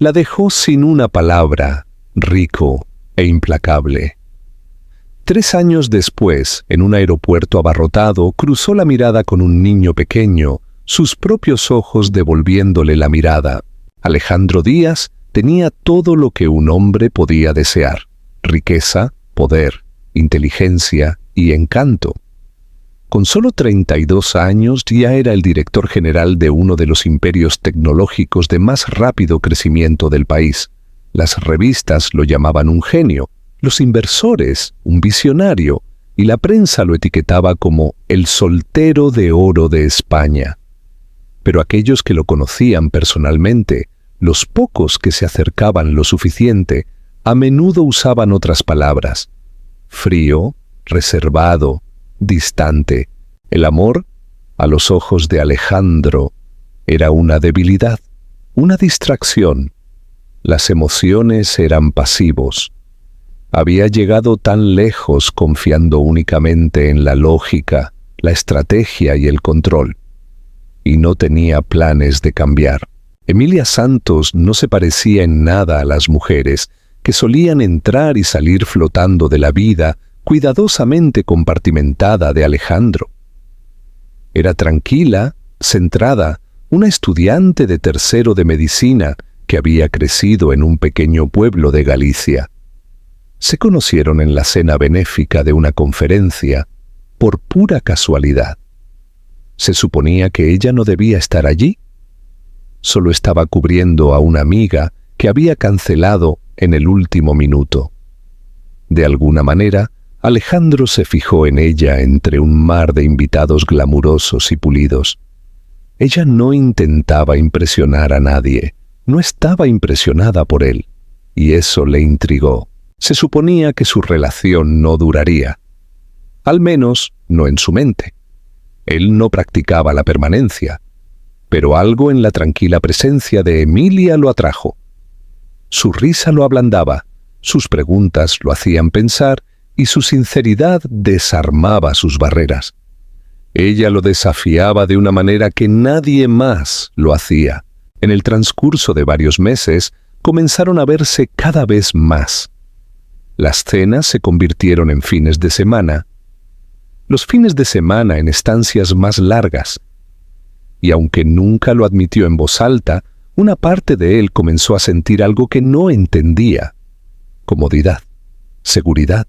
la dejó sin una palabra, rico e implacable. 3 años después, en un aeropuerto abarrotado, cruzó la mirada con un niño pequeño, sus propios ojos devolviéndole la mirada. Alejandro Díaz tenía todo lo que un hombre podía desear: riqueza, poder, inteligencia y encanto. Con solo 32 años ya era el director general de uno de los imperios tecnológicos de más rápido crecimiento del país. Las revistas lo llamaban un genio, los inversores un visionario, y la prensa lo etiquetaba como el soltero de oro de España. Pero aquellos que lo conocían personalmente, los pocos que se acercaban lo suficiente, a menudo usaban otras palabras: frío, reservado, distante. El amor, a los ojos de Alejandro, era una debilidad, una distracción. Las emociones eran pasivos. Había llegado tan lejos confiando únicamente en la lógica, la estrategia y el control, y no tenía planes de cambiar. Emilia Santos no se parecía en nada a las mujeres que solían entrar y salir flotando de la vida cuidadosamente compartimentada de Alejandro. Era tranquila, centrada, una estudiante de tercero de medicina que había crecido en un pequeño pueblo de Galicia. Se conocieron en la cena benéfica de una conferencia por pura casualidad. Se suponía que ella no debía estar allí. Solo estaba cubriendo a una amiga que había cancelado en el último minuto. De alguna manera, Alejandro se fijó en ella entre un mar de invitados glamurosos y pulidos. Ella no intentaba impresionar a nadie, no estaba impresionada por él, y eso le intrigó. Se suponía que su relación no duraría, al menos no en su mente. Él no practicaba la permanencia, pero algo en la tranquila presencia de Emilia lo atrajo. Su risa lo ablandaba, sus preguntas lo hacían pensar y su sinceridad desarmaba sus barreras. Ella lo desafiaba de una manera que nadie más lo hacía. En el transcurso de varios meses comenzaron a verse cada vez más. Las cenas se convirtieron en fines de semana, los fines de semana en estancias más largas. Y aunque nunca lo admitió en voz alta, una parte de él comenzó a sentir algo que no entendía: comodidad, seguridad,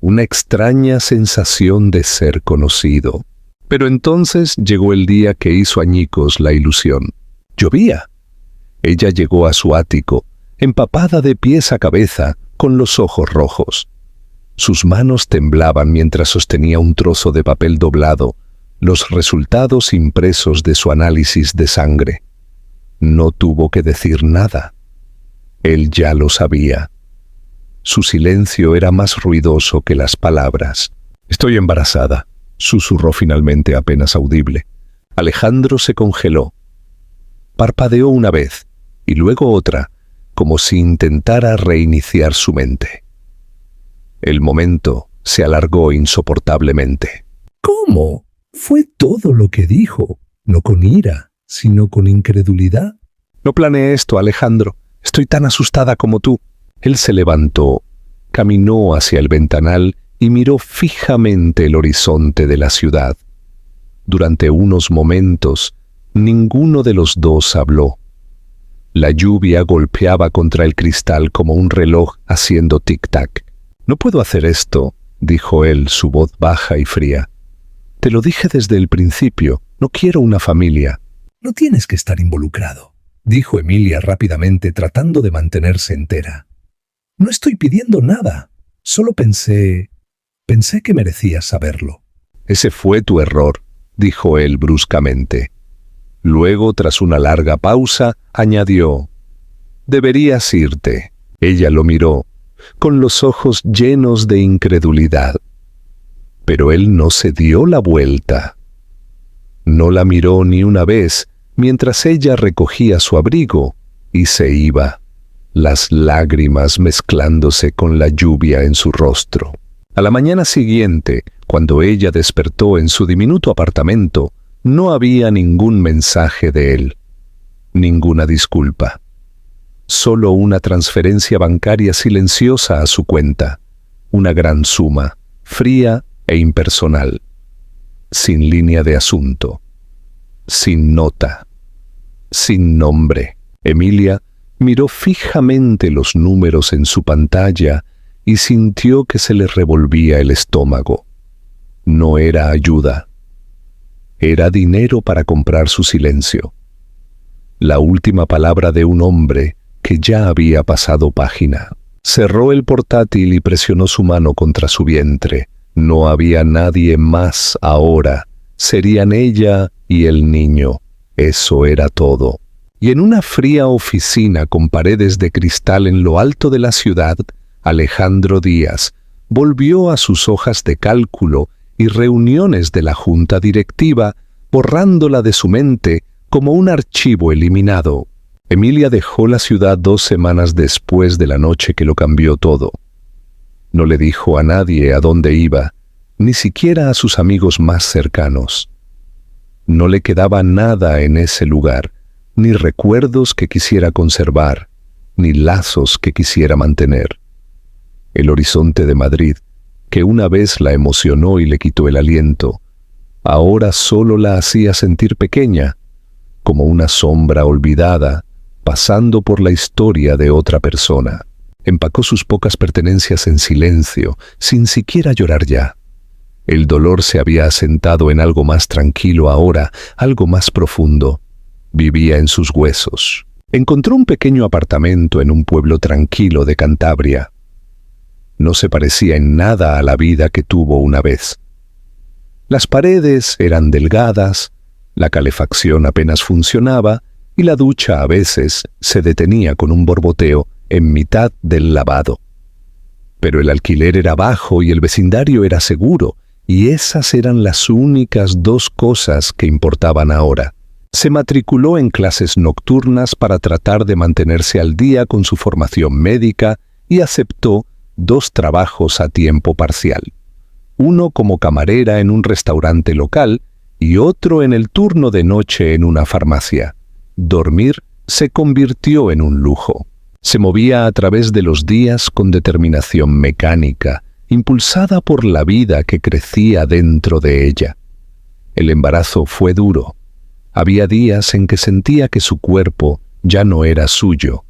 una extraña sensación de ser conocido. Pero entonces llegó el día que hizo añicos la ilusión. Llovía. Ella llegó a su ático, empapada de pies a cabeza, con los ojos rojos. Sus manos temblaban mientras sostenía un trozo de papel doblado, los resultados impresos de su análisis de sangre. No tuvo que decir nada. Él ya lo sabía. Su silencio era más ruidoso que las palabras. «Estoy embarazada», susurró finalmente apenas audible. Alejandro se congeló. Parpadeó una vez, y luego otra, como si intentara reiniciar su mente. El momento se alargó insoportablemente. ¿Cómo? Fue todo lo que dijo, no con ira, sino con incredulidad. «No planeé esto, Alejandro. Estoy tan asustada como tú». Él se levantó, caminó hacia el ventanal y miró fijamente el horizonte de la ciudad. Durante unos momentos, ninguno de los dos habló. La lluvia golpeaba contra el cristal como un reloj haciendo tic-tac. «No puedo hacer esto», dijo él, su voz baja y fría. «Te lo dije desde el principio, no quiero una familia». «No tienes que estar involucrado», dijo Emilia rápidamente, tratando de mantenerse entera. «No estoy pidiendo nada, solo pensé que merecías saberlo». «Ese fue tu error», dijo él bruscamente. Luego, tras una larga pausa, añadió: «Deberías irte». Ella lo miró, con los ojos llenos de incredulidad. Pero él no se dio la vuelta. No la miró ni una vez mientras ella recogía su abrigo y se iba, las lágrimas mezclándose con la lluvia en su rostro. A la mañana siguiente, cuando ella despertó en su diminuto apartamento, no había ningún mensaje de él, ninguna disculpa. solo una transferencia bancaria silenciosa a su cuenta, una gran suma, fría e impersonal, sin línea de asunto, sin nota, sin nombre. Emilia miró fijamente los números en su pantalla y sintió que se le revolvía el estómago. No era ayuda. Era dinero para comprar su silencio. La última palabra de un hombre que ya había pasado página. Cerró el portátil y presionó su mano contra su vientre. No había nadie más ahora. Serían ella y el niño. Eso era todo. Y en una fría oficina con paredes de cristal en lo alto de la ciudad, Alejandro Díaz volvió a sus hojas de cálculo y reuniones de la junta directiva, borrándola de su mente como un archivo eliminado. Emilia dejó la ciudad 2 semanas después de la noche que lo cambió todo. No le dijo a nadie a dónde iba, ni siquiera a sus amigos más cercanos. No le quedaba nada en ese lugar, ni recuerdos que quisiera conservar, ni lazos que quisiera mantener. El horizonte de Madrid, que una vez la emocionó y le quitó el aliento, ahora solo la hacía sentir pequeña, como una sombra olvidada, pasando por la historia de otra persona. Empacó sus pocas pertenencias en silencio, sin siquiera llorar ya. El dolor se había asentado en algo más tranquilo ahora, algo más profundo. Vivía en sus huesos. Encontró un pequeño apartamento en un pueblo tranquilo de Cantabria. No se parecía en nada a la vida que tuvo una vez. Las paredes eran delgadas, la calefacción apenas funcionaba y la ducha a veces se detenía con un borboteo en mitad del lavado. Pero el alquiler era bajo y el vecindario era seguro, y esas eran las únicas 2 cosas que importaban ahora. Se matriculó en clases nocturnas para tratar de mantenerse al día con su formación médica y aceptó 2 trabajos a tiempo parcial. Uno como camarera en un restaurante local y otro en el turno de noche en una farmacia. Dormir se convirtió en un lujo. Se movía a través de los días con determinación mecánica, impulsada por la vida que crecía dentro de ella. El embarazo fue duro. Había días en que sentía que su cuerpo ya no era suyo,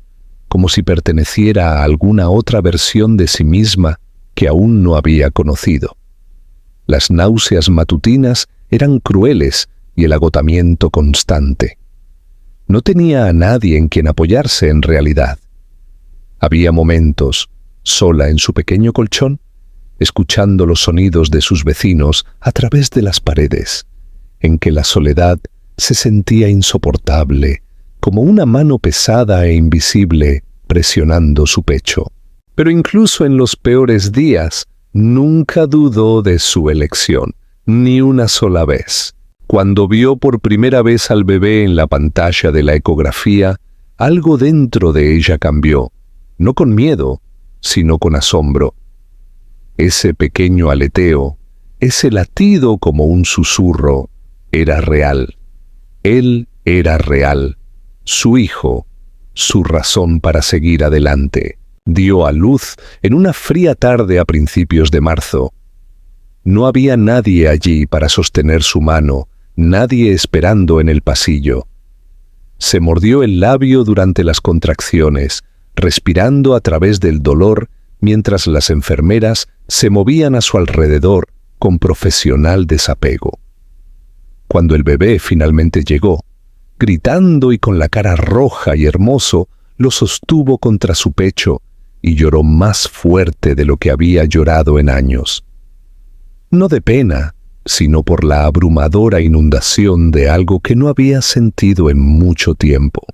como si perteneciera a alguna otra versión de sí misma que aún no había conocido. Las náuseas matutinas eran crueles y el agotamiento constante. No tenía a nadie en quien apoyarse en realidad. Había momentos, sola en su pequeño colchón, escuchando los sonidos de sus vecinos a través de las paredes, en que la soledad se sentía insoportable, como una mano pesada e invisible presionando su pecho. Pero incluso en los peores días, nunca dudó de su elección, ni una sola vez. Cuando vio por primera vez al bebé en la pantalla de la ecografía, algo dentro de ella cambió, no con miedo, sino con asombro. Ese pequeño aleteo, ese latido como un susurro, era real. Él era real, su hijo, su razón para seguir adelante. Dio a luz en una fría tarde a principios de marzo. No había nadie allí para sostener su mano, nadie esperando en el pasillo. Se mordió el labio durante las contracciones, respirando a través del dolor mientras las enfermeras se movían a su alrededor con profesional desapego. Cuando el bebé finalmente llegó, gritando y con la cara roja y hermoso, lo sostuvo contra su pecho y lloró más fuerte de lo que había llorado en años. No de pena, sino por la abrumadora inundación de algo que no había sentido en mucho tiempo.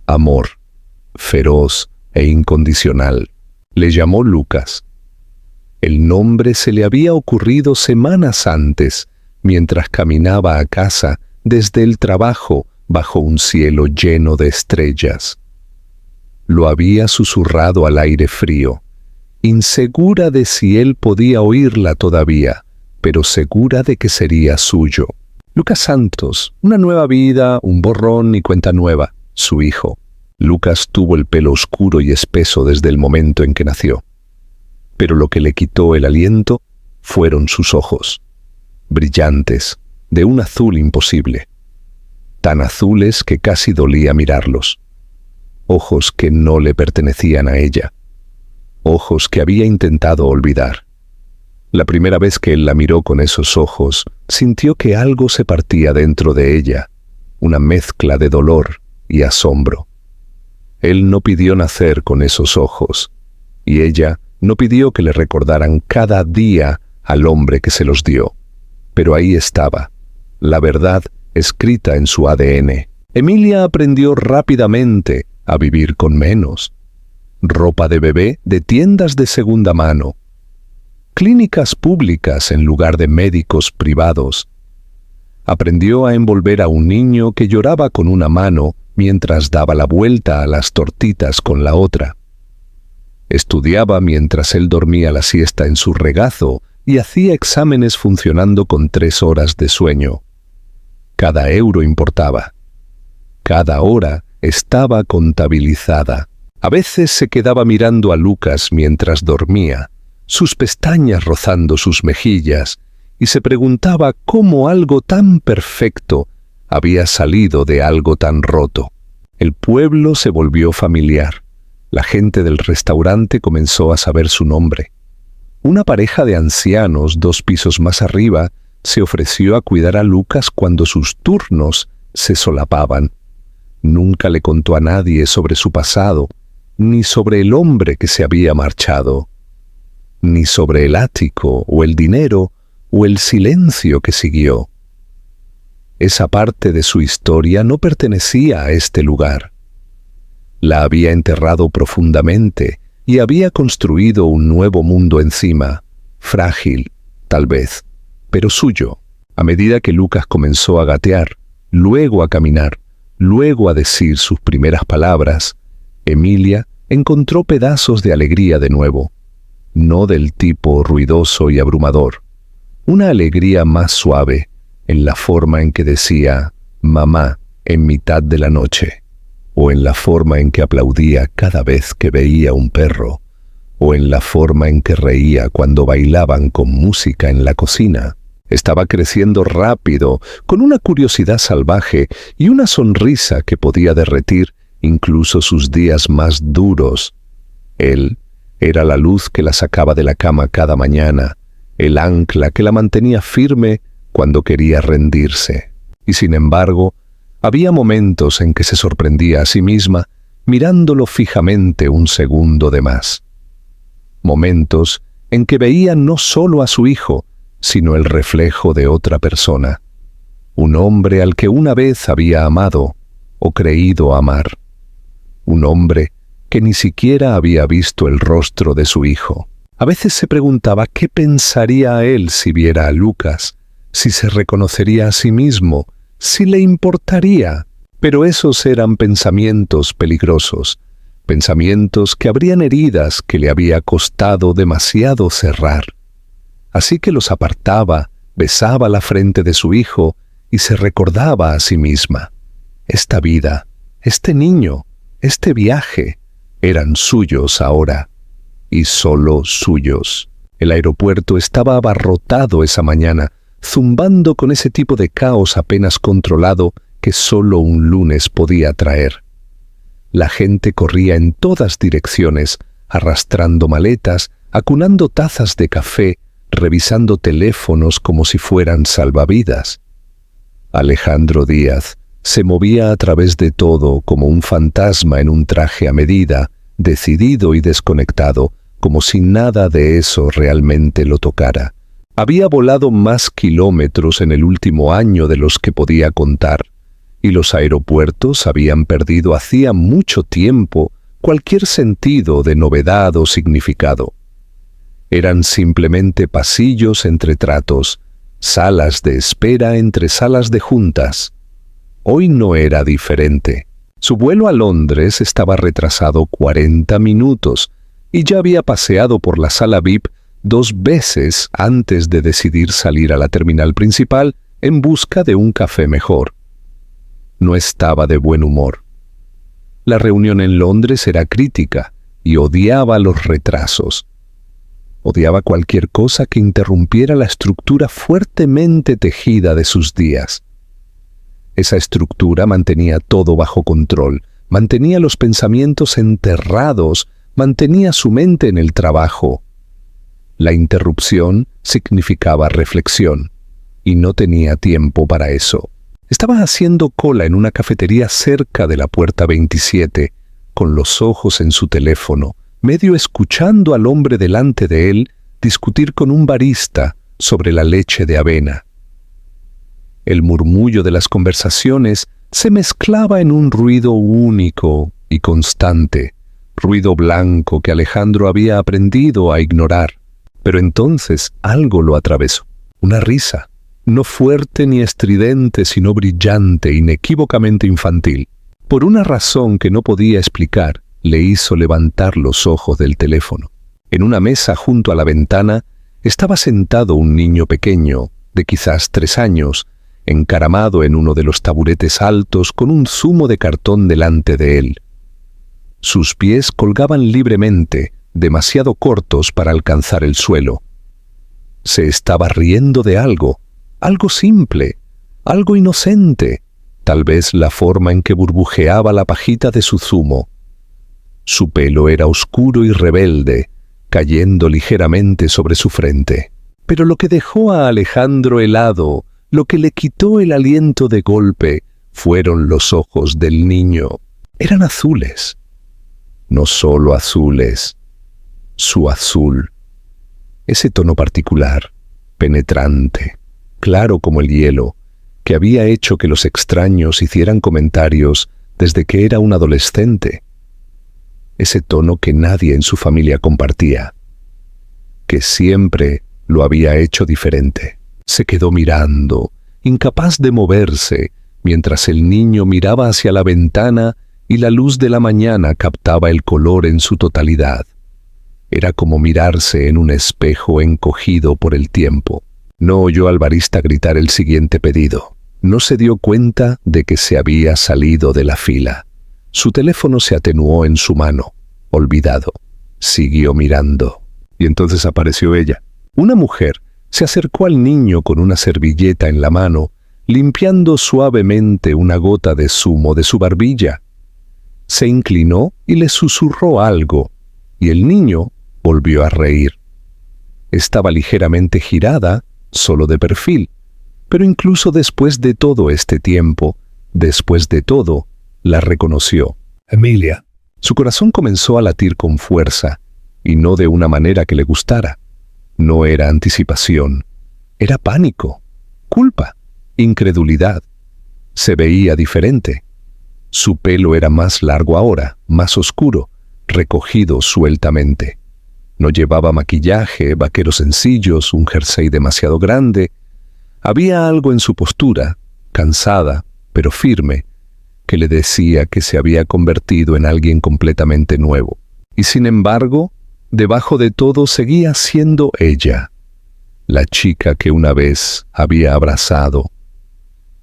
Amor, feroz e incondicional. Le llamó Lucas. El nombre se le había ocurrido semanas antes, mientras caminaba a casa desde el trabajo bajo un cielo lleno de estrellas. Lo había susurrado al aire frío, insegura de si él podía oírla todavía, pero segura de que sería suyo. Lucas Santos, una nueva vida, un borrón y cuenta nueva, su hijo. Lucas tuvo el pelo oscuro y espeso desde el momento en que nació. Pero lo que le quitó el aliento fueron sus ojos, brillantes, de un azul imposible, tan azules que casi dolía mirarlos. Ojos que no le pertenecían a ella, ojos que había intentado olvidar. La primera vez que él la miró con esos ojos, sintió que algo se partía dentro de ella, una mezcla de dolor y asombro. Él no pidió nacer con esos ojos, y ella no pidió que le recordaran cada día al hombre que se los dio. Pero ahí estaba, la verdad escrita en su ADN. Emilia aprendió rápidamente a vivir con menos. Ropa de bebé de tiendas de segunda mano. Clínicas públicas en lugar de médicos privados. Aprendió a envolver a un niño que lloraba con una mano mientras daba la vuelta a las tortitas con la otra. Estudiaba mientras él dormía la siesta en su regazo y hacía exámenes funcionando con 3 horas de sueño. Cada euro importaba. Cada hora estaba contabilizada. A veces se quedaba mirando a Lucas mientras dormía, sus pestañas rozando sus mejillas, y se preguntaba cómo algo tan perfecto había salido de algo tan roto. El pueblo se volvió familiar. La gente del restaurante comenzó a saber su nombre. Una pareja de ancianos 2 pisos más arriba se ofreció a cuidar a Lucas cuando sus turnos se solapaban. Nunca le contó a nadie sobre su pasado, ni sobre el hombre que se había marchado, ni sobre el ático o el dinero o el silencio que siguió. Esa parte de su historia no pertenecía a este lugar. La había enterrado profundamente y había construido un nuevo mundo encima, frágil, tal vez, pero suyo. A medida que Lucas comenzó a gatear, luego a caminar, luego a decir sus primeras palabras, Emilia encontró pedazos de alegría de nuevo, no del tipo ruidoso y abrumador, una alegría más suave, en la forma en que decía «mamá» en mitad de la noche, o en la forma en que aplaudía cada vez que veía un perro, o en la forma en que reía cuando bailaban con música en la cocina. Estaba creciendo rápido, con una curiosidad salvaje y una sonrisa que podía derretir incluso sus días más duros. Él era la luz que la sacaba de la cama cada mañana, el ancla que la mantenía firme cuando quería rendirse. Y sin embargo, había momentos en que se sorprendía a sí misma mirándolo fijamente un segundo de más. Momentos en que veía no solo a su hijo, sino el reflejo de otra persona, un hombre al que una vez había amado o creído amar, un hombre que ni siquiera había visto el rostro de su hijo. A veces se preguntaba qué pensaría a él si viera a Lucas, si se reconocería a sí mismo, si le importaría. Pero esos eran pensamientos peligrosos, pensamientos que abrían heridas que le había costado demasiado cerrar. Así que los apartaba, besaba la frente de su hijo y se recordaba a sí misma. Esta vida, este niño, este viaje, eran suyos ahora, y solo suyos. El aeropuerto estaba abarrotado esa mañana, zumbando con ese tipo de caos apenas controlado que solo un lunes podía traer. La gente corría en todas direcciones, arrastrando maletas, acunando tazas de café, revisando teléfonos como si fueran salvavidas. Alejandro Díaz se movía a través de todo como un fantasma en un traje a medida, decidido y desconectado, como si nada de eso realmente lo tocara. Había volado más kilómetros en el último año de los que podía contar, y los aeropuertos habían perdido hacía mucho tiempo cualquier sentido de novedad o significado. Eran simplemente pasillos entre tratos, salas de espera entre salas de juntas. Hoy no era diferente. Su vuelo a Londres estaba retrasado 40 minutos y ya había paseado por la sala VIP 2 veces antes de decidir salir a la terminal principal en busca de un café mejor. No estaba de buen humor. La reunión en Londres era crítica y odiaba los retrasos. Odiaba cualquier cosa que interrumpiera la estructura fuertemente tejida de sus días. Esa estructura mantenía todo bajo control, mantenía los pensamientos enterrados, mantenía su mente en el trabajo. La interrupción significaba reflexión, y no tenía tiempo para eso. Estaba haciendo cola en una cafetería cerca de la puerta 27, con los ojos en su teléfono, medio escuchando al hombre delante de él discutir con un barista sobre la leche de avena. El murmullo de las conversaciones se mezclaba en un ruido único y constante, ruido blanco que Alejandro había aprendido a ignorar. Pero entonces algo lo atravesó, una risa, no fuerte ni estridente, sino brillante, inequívocamente infantil. Por una razón que no podía explicar, le hizo levantar los ojos del teléfono. En una mesa junto a la ventana estaba sentado un niño pequeño, de quizás 3 años, encaramado en uno de los taburetes altos con un zumo de cartón delante de él. Sus pies colgaban libremente, demasiado cortos para alcanzar el suelo. Se estaba riendo de algo, algo simple, algo inocente, tal vez la forma en que burbujeaba la pajita de su zumo. Su pelo era oscuro y rebelde, cayendo ligeramente sobre su frente. Pero lo que dejó a Alejandro helado, lo que le quitó el aliento de golpe, fueron los ojos del niño. Eran azules. No solo azules, su azul. Ese tono particular, penetrante, claro como el hielo, que había hecho que los extraños hicieran comentarios desde que era un adolescente. Ese tono que nadie en su familia compartía, que siempre lo había hecho diferente. Se quedó mirando, incapaz de moverse, mientras el niño miraba hacia la ventana y la luz de la mañana captaba el color en su totalidad. Era como mirarse en un espejo encogido por el tiempo. No oyó al barista gritar el siguiente pedido. No se dio cuenta de que se había salido de la fila. Su teléfono se atenuó en su mano, olvidado. Siguió mirando. Y entonces apareció ella. Una mujer se acercó al niño con una servilleta en la mano, limpiando suavemente una gota de zumo de su barbilla. Se inclinó y le susurró algo, y el niño volvió a reír. Estaba ligeramente girada, solo de perfil, pero incluso después de todo este tiempo, después de todo, la reconoció. Emilia. Su corazón comenzó a latir con fuerza, y no de una manera que le gustara. No era anticipación, era pánico, culpa, incredulidad. Se veía diferente. Su pelo era más largo ahora, más oscuro, recogido sueltamente. No llevaba maquillaje, vaqueros sencillos, un jersey demasiado grande. Había algo en su postura, cansada, pero firme, que le decía que se había convertido en alguien completamente nuevo. Y sin embargo, debajo de todo seguía siendo ella, la chica que una vez había abrazado,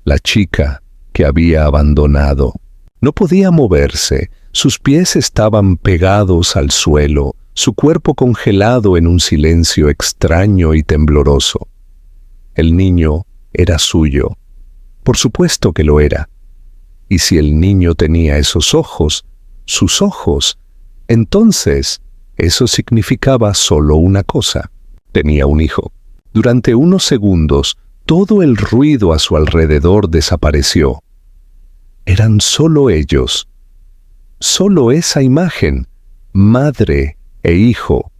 la chica que había abandonado. No podía moverse, sus pies estaban pegados al suelo, su cuerpo congelado en un silencio extraño y tembloroso. El niño era suyo. Por supuesto que lo era. Y si el niño tenía esos ojos, sus ojos, entonces eso significaba solo una cosa. Tenía un hijo. Durante unos segundos, todo el ruido a su alrededor desapareció. Eran solo ellos. Solo esa imagen, madre e hijo,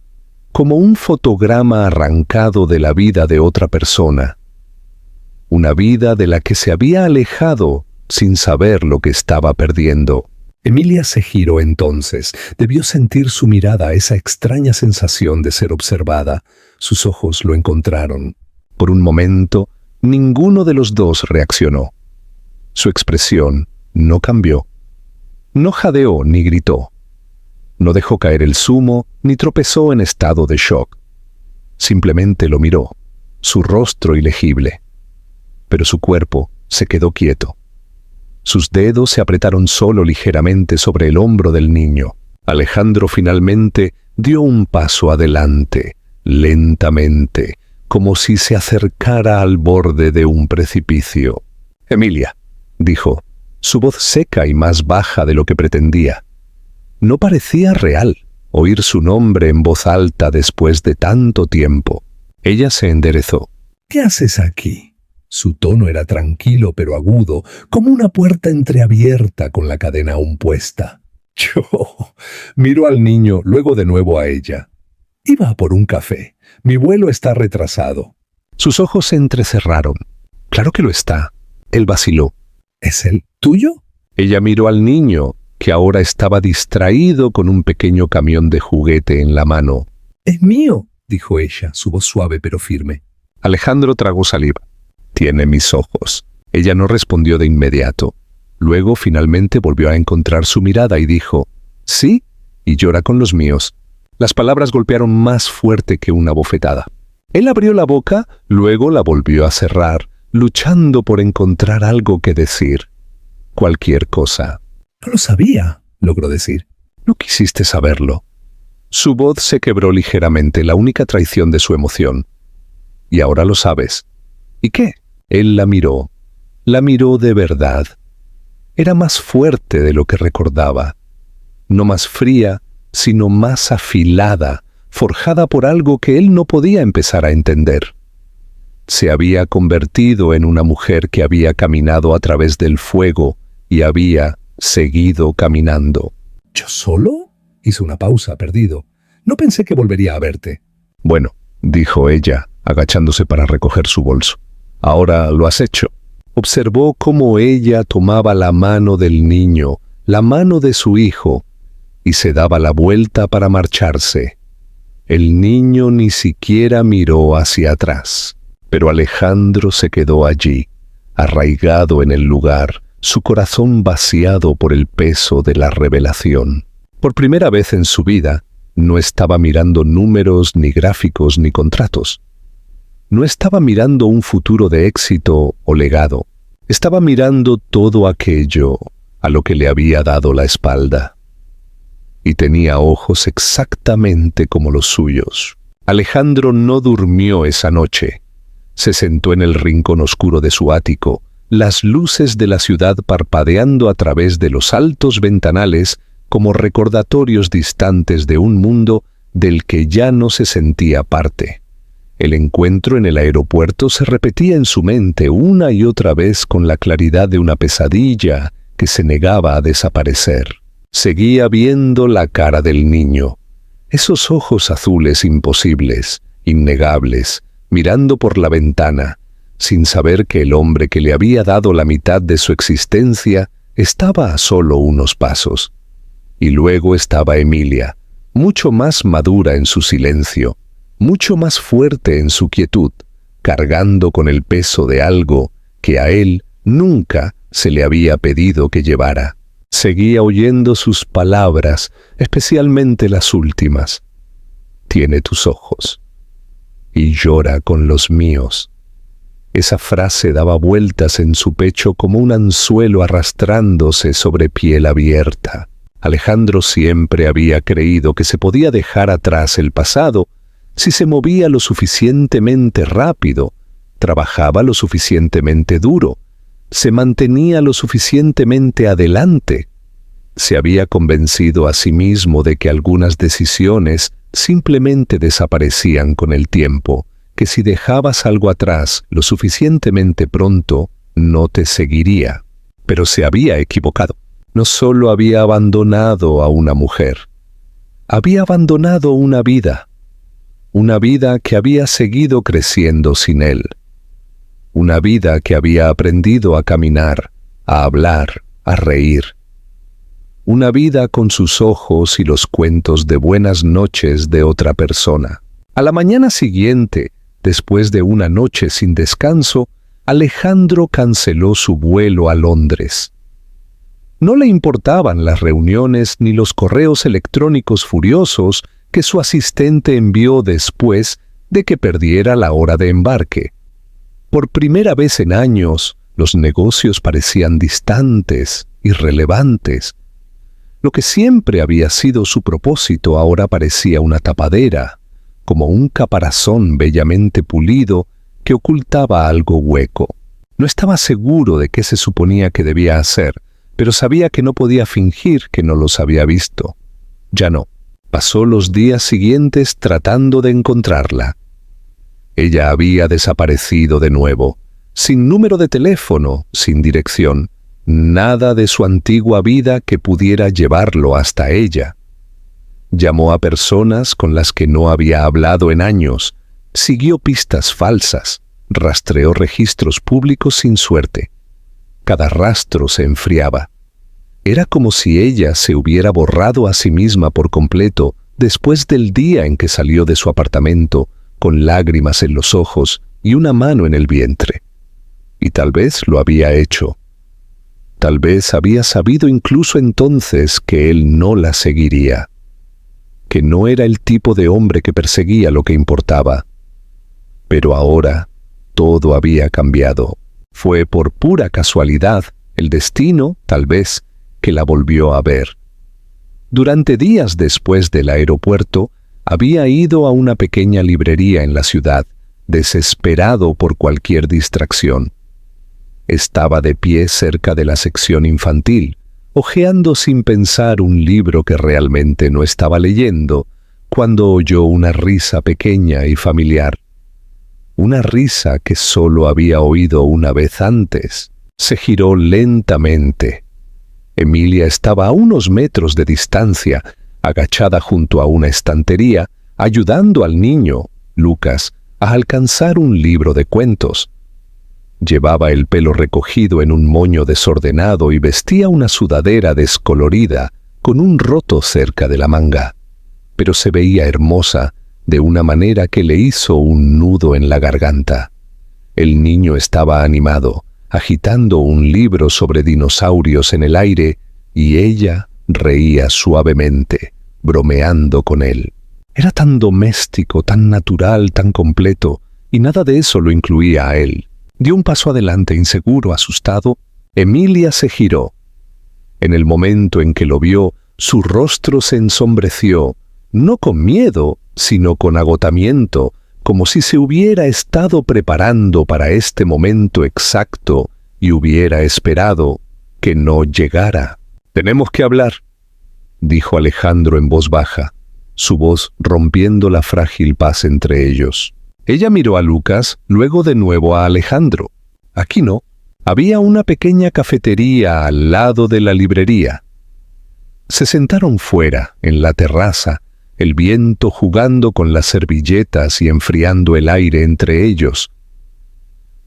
como un fotograma arrancado de la vida de otra persona. Una vida de la que se había alejado sin saber lo que estaba perdiendo. Emilia se giró entonces. Debió sentir su mirada, esa extraña sensación de ser observada. Sus ojos lo encontraron. Por un momento, ninguno de los dos reaccionó. Su expresión no cambió. No jadeó ni gritó. No dejó caer el zumo ni tropezó en estado de shock. Simplemente lo miró, su rostro ilegible. Pero su cuerpo se quedó quieto. Sus dedos se apretaron solo ligeramente sobre el hombro del niño. Alejandro finalmente dio un paso adelante, lentamente, como si se acercara al borde de un precipicio. «Emilia», dijo, su voz seca y más baja de lo que pretendía. No parecía real oír su nombre en voz alta después de tanto tiempo. Ella se enderezó. «¿Qué haces aquí?» Su tono era tranquilo pero agudo, como una puerta entreabierta con la cadena aún puesta. Yo miró al niño, luego de nuevo a ella. «Iba a por un café. Mi vuelo está retrasado». Sus ojos se entrecerraron. «Claro que lo está». Él vaciló. «¿Es el tuyo?» Ella miró al niño, que ahora estaba distraído con un pequeño camión de juguete en la mano. «Es mío», dijo ella, su voz suave pero firme. Alejandro tragó saliva. «Tiene mis ojos». Ella no respondió de inmediato. Luego finalmente volvió a encontrar su mirada y dijo, «Sí, y llora con los míos». Las palabras golpearon más fuerte que una bofetada. Él abrió la boca, luego la volvió a cerrar, luchando por encontrar algo que decir. Cualquier cosa. «No lo sabía», logró decir. «No quisiste saberlo». Su voz se quebró ligeramente, la única traición de su emoción. «Y ahora lo sabes». «¿Y qué?» Él la miró de verdad. Era más fuerte de lo que recordaba. No más fría, sino más afilada, forjada por algo que él no podía empezar a entender. Se había convertido en una mujer que había caminado a través del fuego y había seguido caminando. «¿Yo solo?» Hizo una pausa, perdido. «No pensé que volvería a verte». «Bueno», dijo ella, agachándose para recoger su bolso. «Ahora lo has hecho». Observó cómo ella tomaba la mano del niño, la mano de su hijo, y se daba la vuelta para marcharse. El niño ni siquiera miró hacia atrás, pero Alejandro se quedó allí, arraigado en el lugar, su corazón vaciado por el peso de la revelación. Por primera vez en su vida, no estaba mirando números, ni gráficos, ni contratos. No estaba mirando un futuro de éxito o legado. Estaba mirando todo aquello a lo que le había dado la espalda. Y tenía ojos exactamente como los suyos. Alejandro no durmió esa noche. Se sentó en el rincón oscuro de su ático, las luces de la ciudad parpadeando a través de los altos ventanales como recordatorios distantes de un mundo del que ya no se sentía parte. El encuentro en el aeropuerto se repetía en su mente una y otra vez con la claridad de una pesadilla que se negaba a desaparecer. Seguía viendo la cara del niño, esos ojos azules imposibles, innegables, mirando por la ventana, sin saber que el hombre que le había dado la mitad de su existencia estaba a solo unos pasos. Y luego estaba Emilia, mucho más madura en su silencio, mucho más fuerte en su quietud, cargando con el peso de algo que a él nunca se le había pedido que llevara. Seguía oyendo sus palabras, especialmente las últimas. «Tiene tus ojos y llora con los míos». Esa frase daba vueltas en su pecho como un anzuelo arrastrándose sobre piel abierta. Alejandro siempre había creído que se podía dejar atrás el pasado si se movía lo suficientemente rápido, trabajaba lo suficientemente duro, se mantenía lo suficientemente adelante. Se había convencido a sí mismo de que algunas decisiones simplemente desaparecían con el tiempo, que si dejabas algo atrás lo suficientemente pronto, no te seguiría. Pero se había equivocado. No solo había abandonado a una mujer, había abandonado una vida que había seguido creciendo sin él, una vida que había aprendido a caminar, a hablar, a reír, una vida con sus ojos y los cuentos de buenas noches de otra persona. A la mañana siguiente, después de una noche sin descanso, Alejandro canceló su vuelo a Londres. No le importaban las reuniones ni los correos electrónicos furiosos que su asistente envió después de que perdiera la hora de embarque. Por primera vez en años, Los negocios parecían distantes, irrelevantes. Lo que siempre había sido su propósito ahora parecía una tapadera, como un caparazón bellamente pulido que ocultaba algo hueco. No estaba seguro de qué se suponía que debía hacer, pero sabía que no podía fingir que no los había visto. Ya no. Pasó los días siguientes tratando de encontrarla. Ella había desaparecido de nuevo, sin número de teléfono, sin dirección, nada de su antigua vida que pudiera llevarlo hasta ella. Llamó a personas con las que no había hablado en años, siguió pistas falsas, rastreó registros públicos sin suerte. Cada rastro se enfriaba. Era como si ella se hubiera borrado a sí misma por completo después del día en que salió de su apartamento, con lágrimas en los ojos y una mano en el vientre. Y tal vez lo había hecho. Tal vez había sabido incluso entonces que él no la seguiría, que no era el tipo de hombre que perseguía lo que importaba. Pero ahora todo había cambiado. Fue por pura casualidad, el destino, tal vez, que la volvió a ver. Durante días después del aeropuerto, había ido a una pequeña librería en la ciudad, desesperado por cualquier distracción. Estaba de pie cerca de la sección infantil, hojeando sin pensar un libro que realmente no estaba leyendo, cuando oyó una risa pequeña y familiar. Una risa que solo había oído una vez antes. Se giró lentamente. Emilia estaba a unos metros de distancia, agachada junto a una estantería, ayudando al niño, Lucas, a alcanzar un libro de cuentos. Llevaba el pelo recogido en un moño desordenado y vestía una sudadera descolorida con un roto cerca de la manga, pero se veía hermosa de una manera que le hizo un nudo en la garganta. El niño estaba animado, agitando un libro sobre dinosaurios en el aire, y ella reía suavemente, bromeando con él. Era tan doméstico, tan natural, tan completo, y nada de eso lo incluía a él. Dio un paso adelante, inseguro, asustado. Emilia se giró. En el momento en que lo vio, su rostro se ensombreció, no con miedo, sino con agotamiento, como si se hubiera estado preparando para este momento exacto y hubiera esperado que no llegara. «Tenemos que hablar», dijo Alejandro en voz baja, su voz rompiendo la frágil paz entre ellos. Ella miró a Lucas, luego de nuevo a Alejandro. Aquí no. Había una pequeña cafetería al lado de la librería. Se sentaron fuera, en la terraza, el viento jugando con las servilletas y enfriando el aire entre ellos.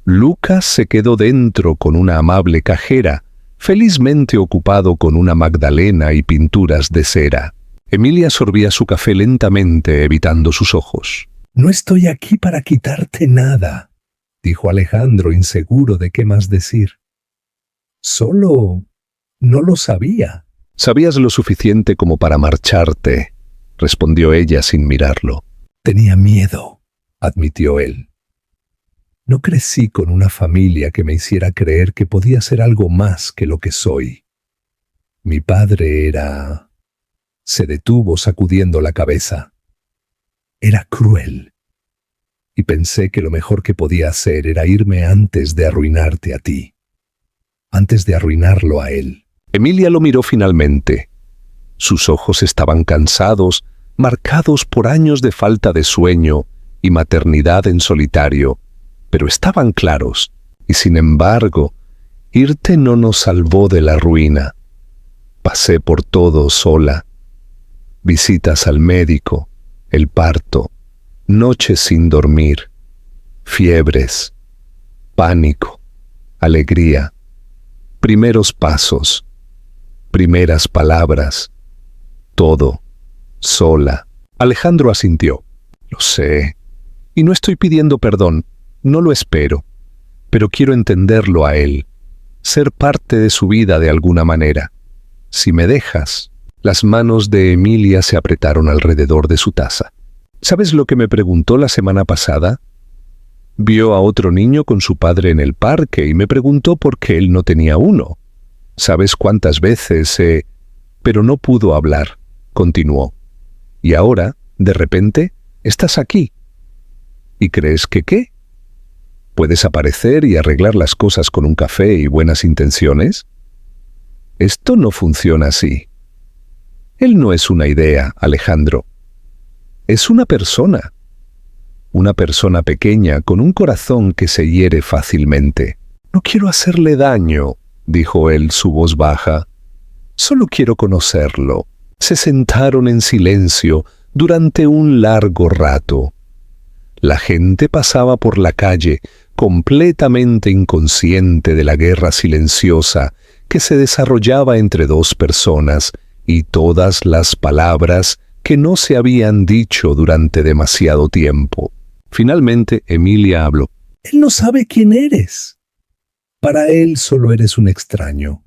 Lucas se quedó dentro con una amable cajera, felizmente ocupado con una magdalena y pinturas de cera. Emilia sorbía su café lentamente, evitando sus ojos. «No estoy aquí para quitarte nada», dijo Alejandro, inseguro de qué más decir. «Solo no lo sabía». «Sabías lo suficiente como para marcharte», respondió ella sin mirarlo. «Tenía miedo», admitió él. «No crecí con una familia que me hiciera creer que podía ser algo más que lo que soy. Mi padre era...» Se detuvo sacudiendo la cabeza. «Era cruel. Y pensé que lo mejor que podía hacer era irme antes de arruinarte a ti. Antes de arruinarlo a él». Emilia lo miró finalmente. Sus ojos estaban cansados, marcados por años de falta de sueño y maternidad en solitario, pero estaban claros, y sin embargo, irte no nos salvó de la ruina. Pasé por todo sola. Visitas al médico, el parto, noches sin dormir, fiebres, pánico, alegría, primeros pasos, primeras palabras, todo, sola. Alejandro asintió. «Lo sé, y no estoy pidiendo perdón, no lo espero, pero quiero entenderlo a él, ser parte de su vida de alguna manera. Si me dejas». Las manos de Emilia se apretaron alrededor de su taza. «¿Sabes lo que me preguntó la semana pasada?» Vio a otro niño con su padre en el parque y me preguntó por qué él no tenía uno. ¿Sabes cuántas veces Pero no pudo hablar, continuó. Y ahora, de repente, estás aquí. ¿Y crees que qué? ¿Puedes aparecer y arreglar las cosas con un café y buenas intenciones? Esto no funciona así. Él no es una idea, Alejandro. Es una persona. Una persona pequeña con un corazón que se hiere fácilmente. No quiero hacerle daño, dijo él, su voz baja. Solo quiero conocerlo. Se sentaron en silencio durante un largo rato. La gente pasaba por la calle, completamente inconsciente de la guerra silenciosa que se desarrollaba entre dos personas y todas las palabras que no se habían dicho durante demasiado tiempo. Finalmente, Emilia habló. Él no sabe quién eres. Para él solo eres un extraño.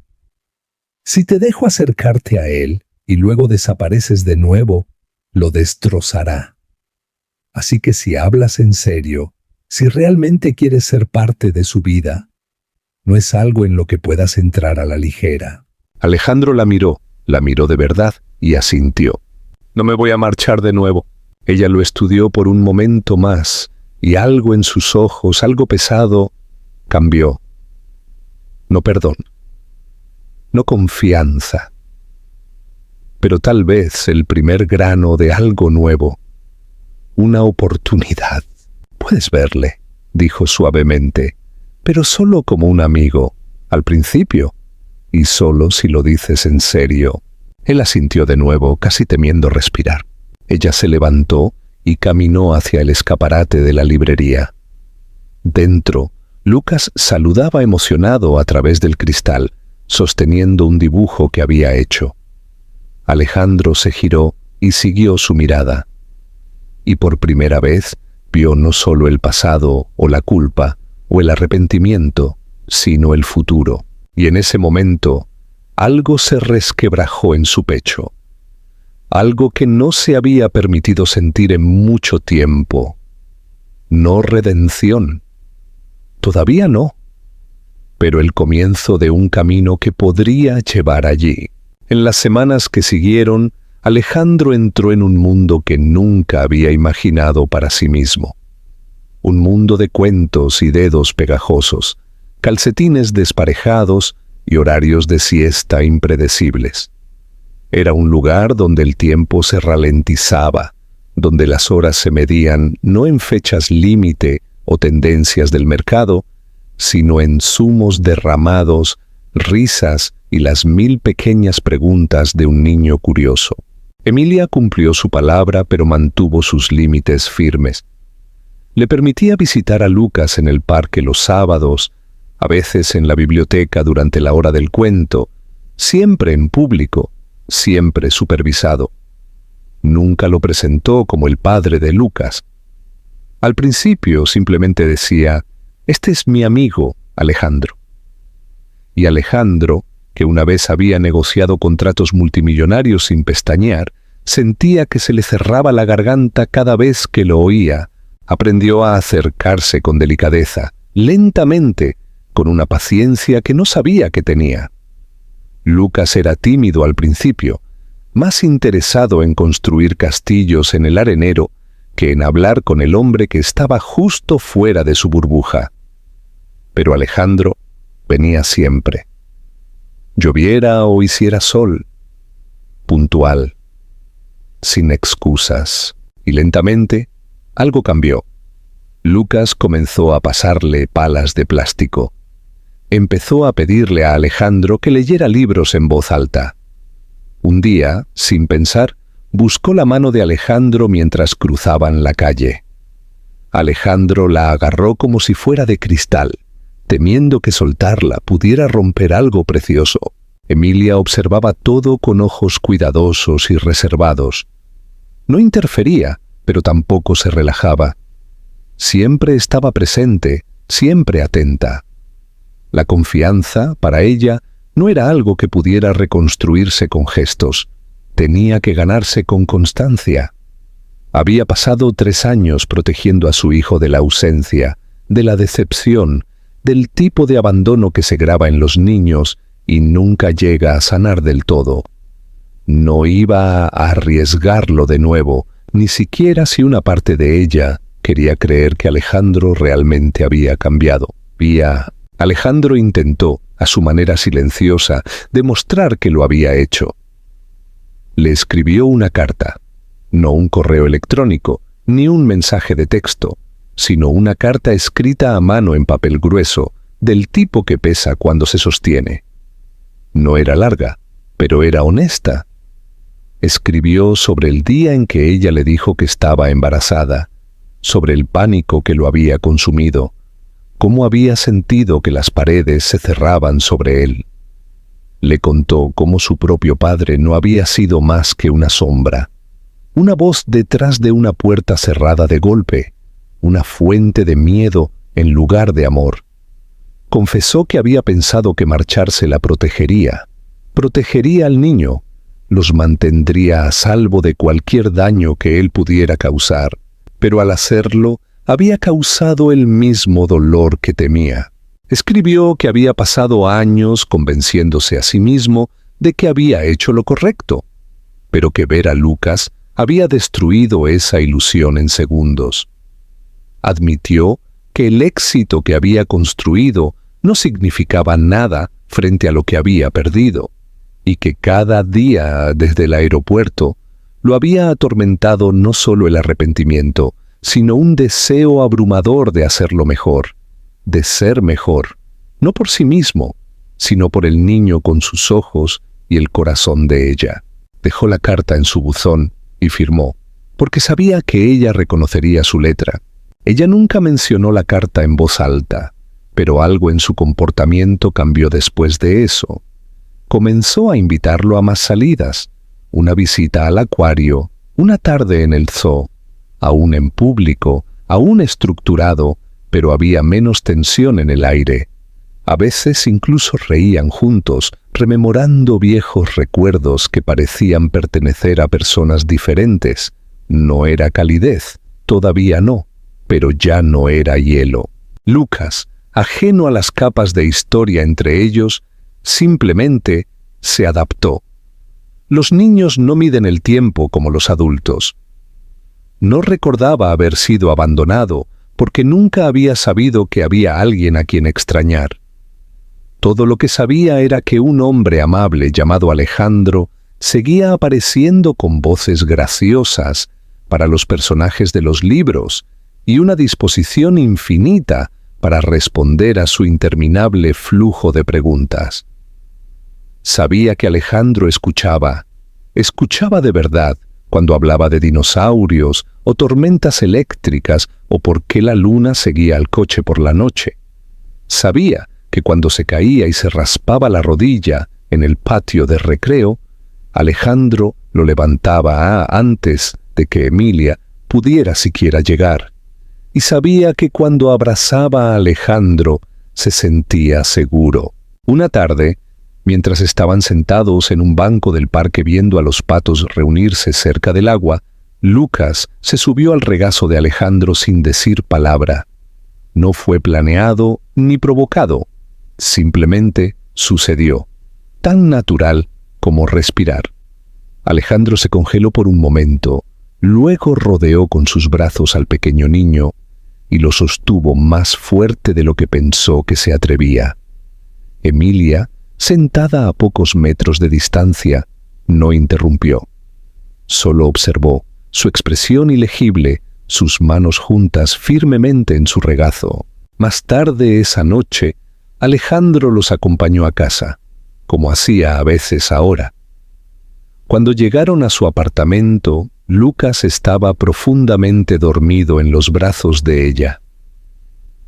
Si te dejo acercarte a él y luego desapareces de nuevo, lo destrozará. Así que si hablas en serio, si realmente quieres ser parte de su vida, no es algo en lo que puedas entrar a la ligera. Alejandro la miró de verdad y asintió. No me voy a marchar de nuevo. Ella lo estudió por un momento más y algo en sus ojos, algo pesado, cambió. No perdón. No confianza. Pero tal vez el primer grano de algo nuevo. Una oportunidad. Puedes verle, dijo suavemente, pero solo como un amigo, al principio, y solo si lo dices en serio. Él asintió de nuevo, casi temiendo respirar. Ella se levantó y caminó hacia el escaparate de la librería. Dentro, Lucas saludaba emocionado a través del cristal, sosteniendo un dibujo que había hecho. Alejandro se giró y siguió su mirada. Y por primera vez vio no solo el pasado o la culpa o el arrepentimiento, sino el futuro. Y en ese momento, algo se resquebrajó en su pecho. Algo que no se había permitido sentir en mucho tiempo. No redención. Todavía no. Pero el comienzo de un camino que podría llevar allí. En las semanas que siguieron, Alejandro entró en un mundo que nunca había imaginado para sí mismo. Un mundo de cuentos y dedos pegajosos, calcetines desparejados y horarios de siesta impredecibles. Era un lugar donde el tiempo se ralentizaba, donde las horas se medían no en fechas límite o tendencias del mercado, sino en zumos derramados, risas y las 1000 pequeñas preguntas de un niño curioso. Emilia cumplió su palabra, pero mantuvo sus límites firmes. Le permitía visitar a Lucas en el parque los sábados, a veces en la biblioteca durante la hora del cuento, siempre en público, siempre supervisado. Nunca lo presentó como el padre de Lucas. Al principio simplemente decía, «Este es mi amigo, Alejandro». Y Alejandro, que una vez había negociado contratos multimillonarios sin pestañear, sentía que se le cerraba la garganta cada vez que lo oía. Aprendió a acercarse con delicadeza, lentamente, con una paciencia que no sabía que tenía. Lucas era tímido al principio, más interesado en construir castillos en el arenero que en hablar con el hombre que estaba justo fuera de su burbuja. Pero Alejandro venía siempre. Lloviera o hiciera sol, puntual, sin excusas. Y lentamente, algo cambió. Lucas comenzó a pasarle palas de plástico. Empezó a pedirle a Alejandro que leyera libros en voz alta. Un día, sin pensar, buscó la mano de Alejandro mientras cruzaban la calle. Alejandro la agarró como si fuera de cristal, temiendo que soltarla pudiera romper algo precioso. Emilia observaba todo con ojos cuidadosos y reservados. No interfería, pero tampoco se relajaba. Siempre estaba presente, siempre atenta. La confianza, para ella, no era algo que pudiera reconstruirse con gestos. Tenía que ganarse con constancia. Había pasado 3 años protegiendo a su hijo de la ausencia, de la decepción, del tipo de abandono que se graba en los niños y nunca llega a sanar del todo. No iba a arriesgarlo de nuevo, ni siquiera si una parte de ella quería creer que Alejandro realmente había cambiado. Alejandro intentó, a su manera silenciosa, demostrar que lo había hecho. Le escribió una carta, no un correo electrónico, ni un mensaje de texto, sino una carta escrita a mano en papel grueso, del tipo que pesa cuando se sostiene. No era larga, pero era honesta. Escribió sobre el día en que ella le dijo que estaba embarazada, sobre el pánico que lo había consumido, cómo había sentido que las paredes se cerraban sobre él. Le contó cómo su propio padre no había sido más que una sombra, una voz detrás de una puerta cerrada de golpe, una fuente de miedo en lugar de amor. Confesó que había pensado que marcharse la protegería al niño, los mantendría a salvo de cualquier daño que él pudiera causar, pero al hacerlo había causado el mismo dolor que temía. Escribió que había pasado años convenciéndose a sí mismo de que había hecho lo correcto, pero que ver a Lucas había destruido esa ilusión en segundos. Admitió que el éxito que había construido no significaba nada frente a lo que había perdido, y que cada día desde el aeropuerto lo había atormentado no solo el arrepentimiento, sino un deseo abrumador de hacerlo mejor, de ser mejor, no por sí mismo, sino por el niño con sus ojos y el corazón de ella. Dejó la carta en su buzón y firmó, porque sabía que ella reconocería su letra. Ella nunca mencionó la carta en voz alta, pero algo en su comportamiento cambió después de eso. Comenzó a invitarlo a más salidas, una visita al acuario, una tarde en el zoo, aún en público, aún estructurado, pero había menos tensión en el aire. A veces incluso reían juntos, rememorando viejos recuerdos que parecían pertenecer a personas diferentes. No era calidez, todavía no, pero ya no era hielo. Lucas, ajeno a las capas de historia entre ellos, simplemente se adaptó. Los niños no miden el tiempo como los adultos. No recordaba haber sido abandonado porque nunca había sabido que había alguien a quien extrañar. Todo lo que sabía era que un hombre amable llamado Alejandro seguía apareciendo con voces graciosas para los personajes de los libros y una disposición infinita para responder a su interminable flujo de preguntas. Sabía que Alejandro escuchaba de verdad cuando hablaba de dinosaurios o tormentas eléctricas o por qué la luna seguía al coche por la noche. Sabía que cuando se caía y se raspaba la rodilla en el patio de recreo, Alejandro lo levantaba antes de que Emilia pudiera siquiera llegar. Y sabía que cuando abrazaba a Alejandro se sentía seguro. Una tarde, mientras estaban sentados en un banco del parque viendo a los patos reunirse cerca del agua, Lucas se subió al regazo de Alejandro sin decir palabra. No fue planeado ni provocado, simplemente sucedió, tan natural como respirar. Alejandro se congeló por un momento, luego rodeó con sus brazos al pequeño niño y lo sostuvo más fuerte de lo que pensó que se atrevía. Emilia, sentada a pocos metros de distancia, no interrumpió. Solo observó su expresión ilegible, sus manos juntas firmemente en su regazo. Más tarde esa noche, Alejandro los acompañó a casa, como hacía a veces ahora. Cuando llegaron a su apartamento, Lucas estaba profundamente dormido en los brazos de ella.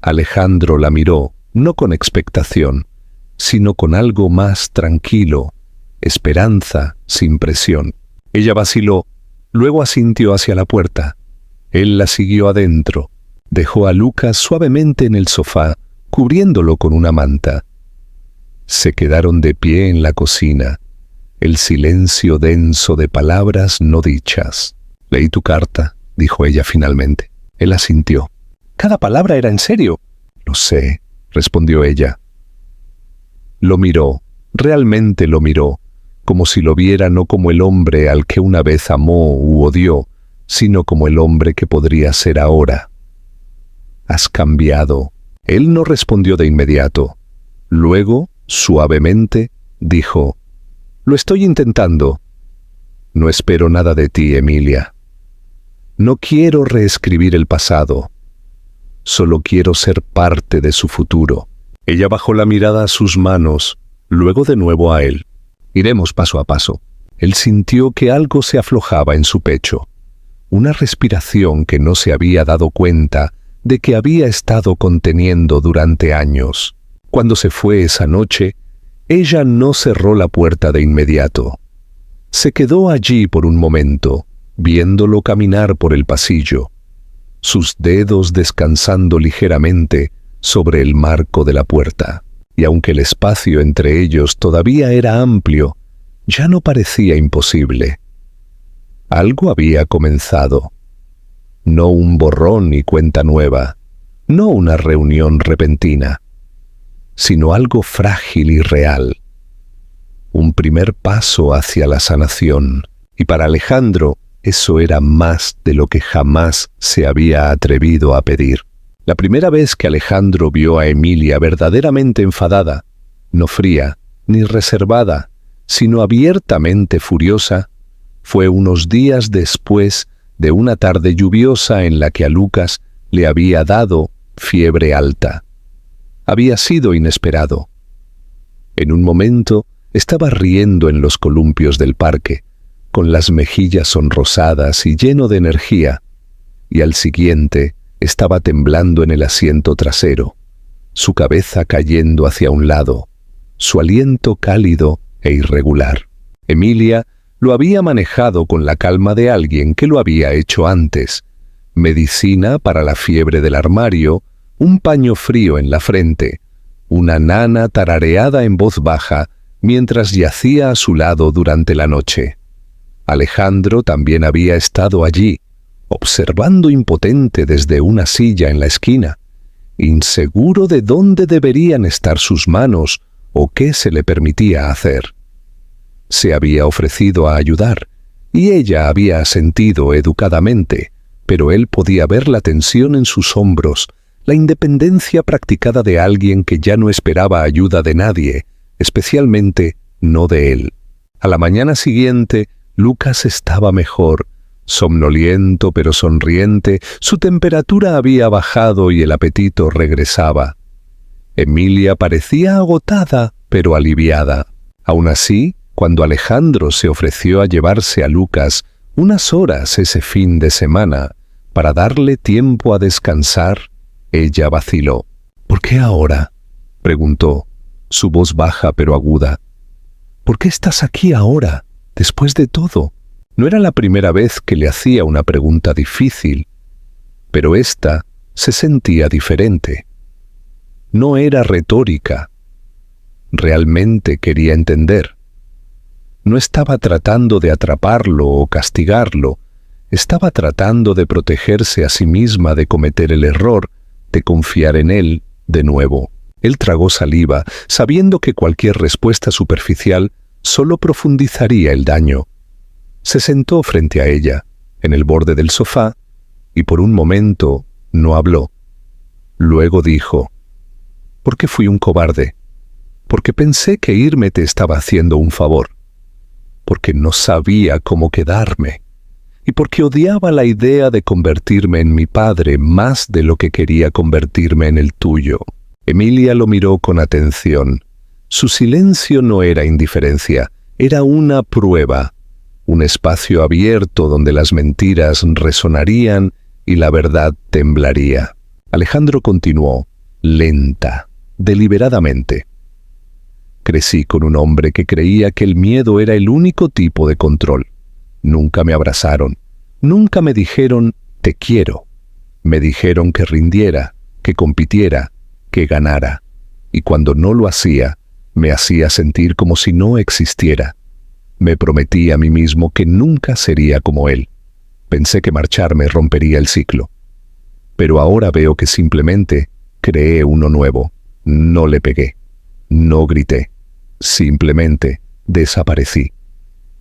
Alejandro la miró, no con expectación, sino con algo más tranquilo, esperanza sin presión. Ella vaciló, luego asintió hacia la puerta. Él la siguió adentro. Dejó a Lucas suavemente en el sofá, cubriéndolo con una manta. Se quedaron de pie en la cocina, el silencio denso de palabras no dichas. «Leí tu carta», dijo ella finalmente. Él asintió. «Cada palabra era en serio. Lo sé, respondió ella. Lo miró, realmente lo miró, como si lo viera no como el hombre al que una vez amó u odió, sino como el hombre que podría ser ahora. Has cambiado. Él no respondió de inmediato. Luego, suavemente, dijo, lo estoy intentando. No espero nada de ti, Emilia. No quiero reescribir el pasado. Solo quiero ser parte de su futuro. Ella bajó la mirada a sus manos, luego de nuevo a él. Iremos paso a paso. Él sintió que algo se aflojaba en su pecho. Una respiración que no se había dado cuenta de que había estado conteniendo durante años. Cuando se fue esa noche, ella no cerró la puerta de inmediato. Se quedó allí por un momento, viéndolo caminar por el pasillo, sus dedos descansando ligeramente sobre el marco de la puerta, y aunque el espacio entre ellos todavía era amplio, ya no parecía imposible. Algo había comenzado. No un borrón y cuenta nueva, no una reunión repentina, sino algo frágil y real. Un primer paso hacia la sanación, y para Alejandro eso era más de lo que jamás se había atrevido a pedir. La primera vez que Alejandro vio a Emilia verdaderamente enfadada, no fría ni reservada, sino abiertamente furiosa, fue unos días después de una tarde lluviosa en la que a Lucas le había dado fiebre alta. Había sido inesperado. En un momento estaba riendo en los columpios del parque, con las mejillas sonrosadas y lleno de energía, y al siguiente estaba temblando en el asiento trasero, su cabeza cayendo hacia un lado, su aliento cálido e irregular. Emilia lo había manejado con la calma de alguien que lo había hecho antes. Medicina para la fiebre del armario, un paño frío en la frente, una nana tarareada en voz baja mientras yacía a su lado durante la noche. Alejandro también había estado allí, observando impotente desde una silla en la esquina, inseguro de dónde deberían estar sus manos o qué se le permitía hacer. Se había ofrecido a ayudar, y ella había asentido educadamente, pero él podía ver la tensión en sus hombros, la independencia practicada de alguien que ya no esperaba ayuda de nadie, especialmente no de él. A la mañana siguiente, Lucas estaba mejor, somnoliento pero sonriente, su temperatura había bajado y el apetito regresaba. Emilia parecía agotada pero aliviada. Aún así, cuando Alejandro se ofreció a llevarse a Lucas unas horas ese fin de semana para darle tiempo a descansar, ella vaciló. ¿Por qué ahora?, preguntó, su voz baja pero aguda. ¿Por qué estás aquí ahora, después de todo? No era la primera vez que le hacía una pregunta difícil, pero esta se sentía diferente. No era retórica. Realmente quería entender. No estaba tratando de atraparlo o castigarlo, estaba tratando de protegerse a sí misma de cometer el error de confiar en él de nuevo. Él tragó saliva, sabiendo que cualquier respuesta superficial solo profundizaría el daño. Se sentó frente a ella, en el borde del sofá, y por un momento no habló. Luego dijo, «¿Por qué fui un cobarde? Porque pensé que irme te estaba haciendo un favor. Porque no sabía cómo quedarme. Y porque odiaba la idea de convertirme en mi padre más de lo que quería convertirme en el tuyo». Emilia lo miró con atención. Su silencio no era indiferencia, era una prueba, un espacio abierto donde las mentiras resonarían y la verdad temblaría. Alejandro continuó, lenta, deliberadamente. Crecí con un hombre que creía que el miedo era el único tipo de control. Nunca me abrazaron, nunca me dijeron «te quiero». Me dijeron que rindiera, que compitiera, que ganara, y cuando no lo hacía, me hacía sentir como si no existiera. Me prometí a mí mismo que nunca sería como él. Pensé que marcharme rompería el ciclo. Pero ahora veo que simplemente Creé uno nuevo. No le pegué. No grité. Simplemente desaparecí.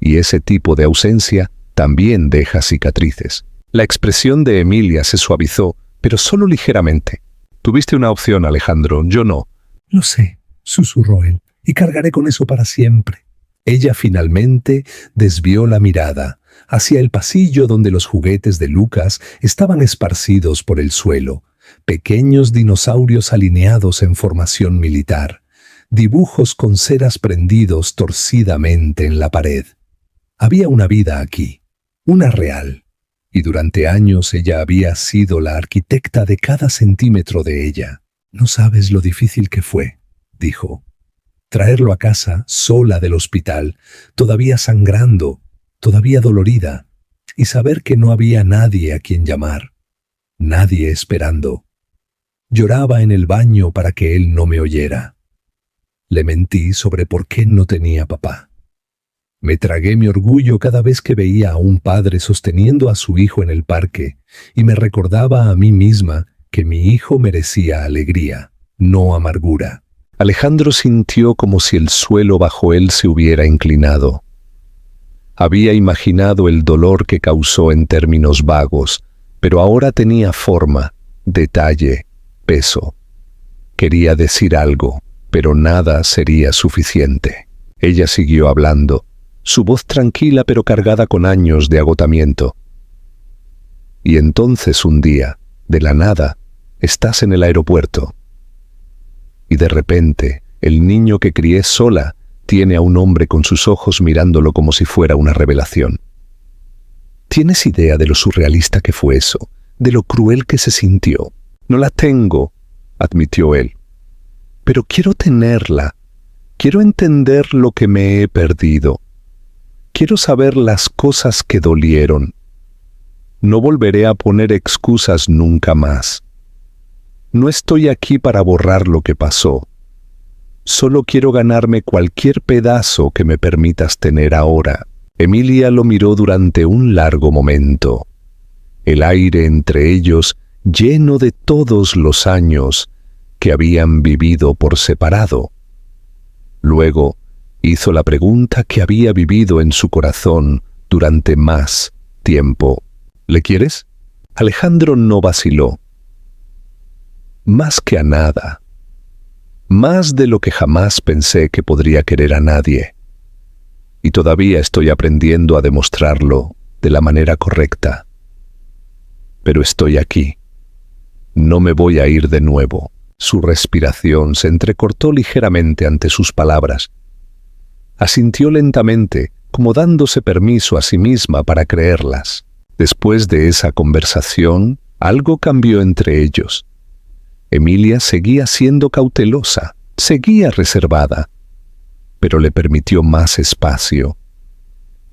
Y ese tipo de ausencia también deja cicatrices. La expresión de Emilia se suavizó, pero solo ligeramente. Tuviste una opción, Alejandro, yo no. Lo sé, susurró él, y cargaré con eso para siempre. Ella finalmente desvió la mirada hacia el pasillo donde los juguetes de Lucas estaban esparcidos por el suelo, pequeños dinosaurios alineados en formación militar, dibujos con ceras prendidos torcidamente en la pared. Había una vida aquí, una real, y durante años ella había sido la arquitecta de cada centímetro de ella. No sabes lo difícil que fue, dijo. Traerlo a casa, sola del hospital, todavía sangrando, todavía dolorida, y saber que no había nadie a quien llamar, nadie esperando. Lloraba en el baño para que él no me oyera. Le mentí sobre por qué no tenía papá. Me tragué mi orgullo cada vez que veía a un padre sosteniendo a su hijo en el parque y me recordaba a mí misma que mi hijo merecía alegría, no amargura. Alejandro sintió como si el suelo bajo él se hubiera inclinado. Había imaginado el dolor que causó en términos vagos, pero ahora tenía forma, detalle, peso. Quería decir algo, pero nada sería suficiente. Ella siguió hablando, su voz tranquila pero cargada con años de agotamiento. Y entonces un día, de la nada, estás en el aeropuerto. Y de repente, el niño que crié sola tiene a un hombre con sus ojos mirándolo como si fuera una revelación. ¿Tienes idea de lo surrealista que fue eso? ¿De lo cruel que se sintió? No la tengo, admitió él. Pero quiero tenerla. Quiero entender lo que me he perdido. Quiero saber las cosas que dolieron. No volveré a poner excusas nunca más. No estoy aquí para borrar lo que pasó. Solo quiero ganarme cualquier pedazo que me permitas tener ahora. Emilia lo miró durante un largo momento. El aire entre ellos lleno de todos los años que habían vivido por separado. Luego hizo la pregunta que había vivido en su corazón durante más tiempo. ¿Le quieres? Alejandro no vaciló. Más que a nada. Más de lo que jamás pensé que podría querer a nadie. Y todavía estoy aprendiendo a demostrarlo de la manera correcta. Pero estoy aquí. No me voy a ir de nuevo. Su respiración se entrecortó ligeramente ante sus palabras. Asintió lentamente, como dándose permiso a sí misma para creerlas. Después de esa conversación, algo cambió entre ellos. Emilia seguía siendo cautelosa, seguía reservada, pero le permitió más espacio.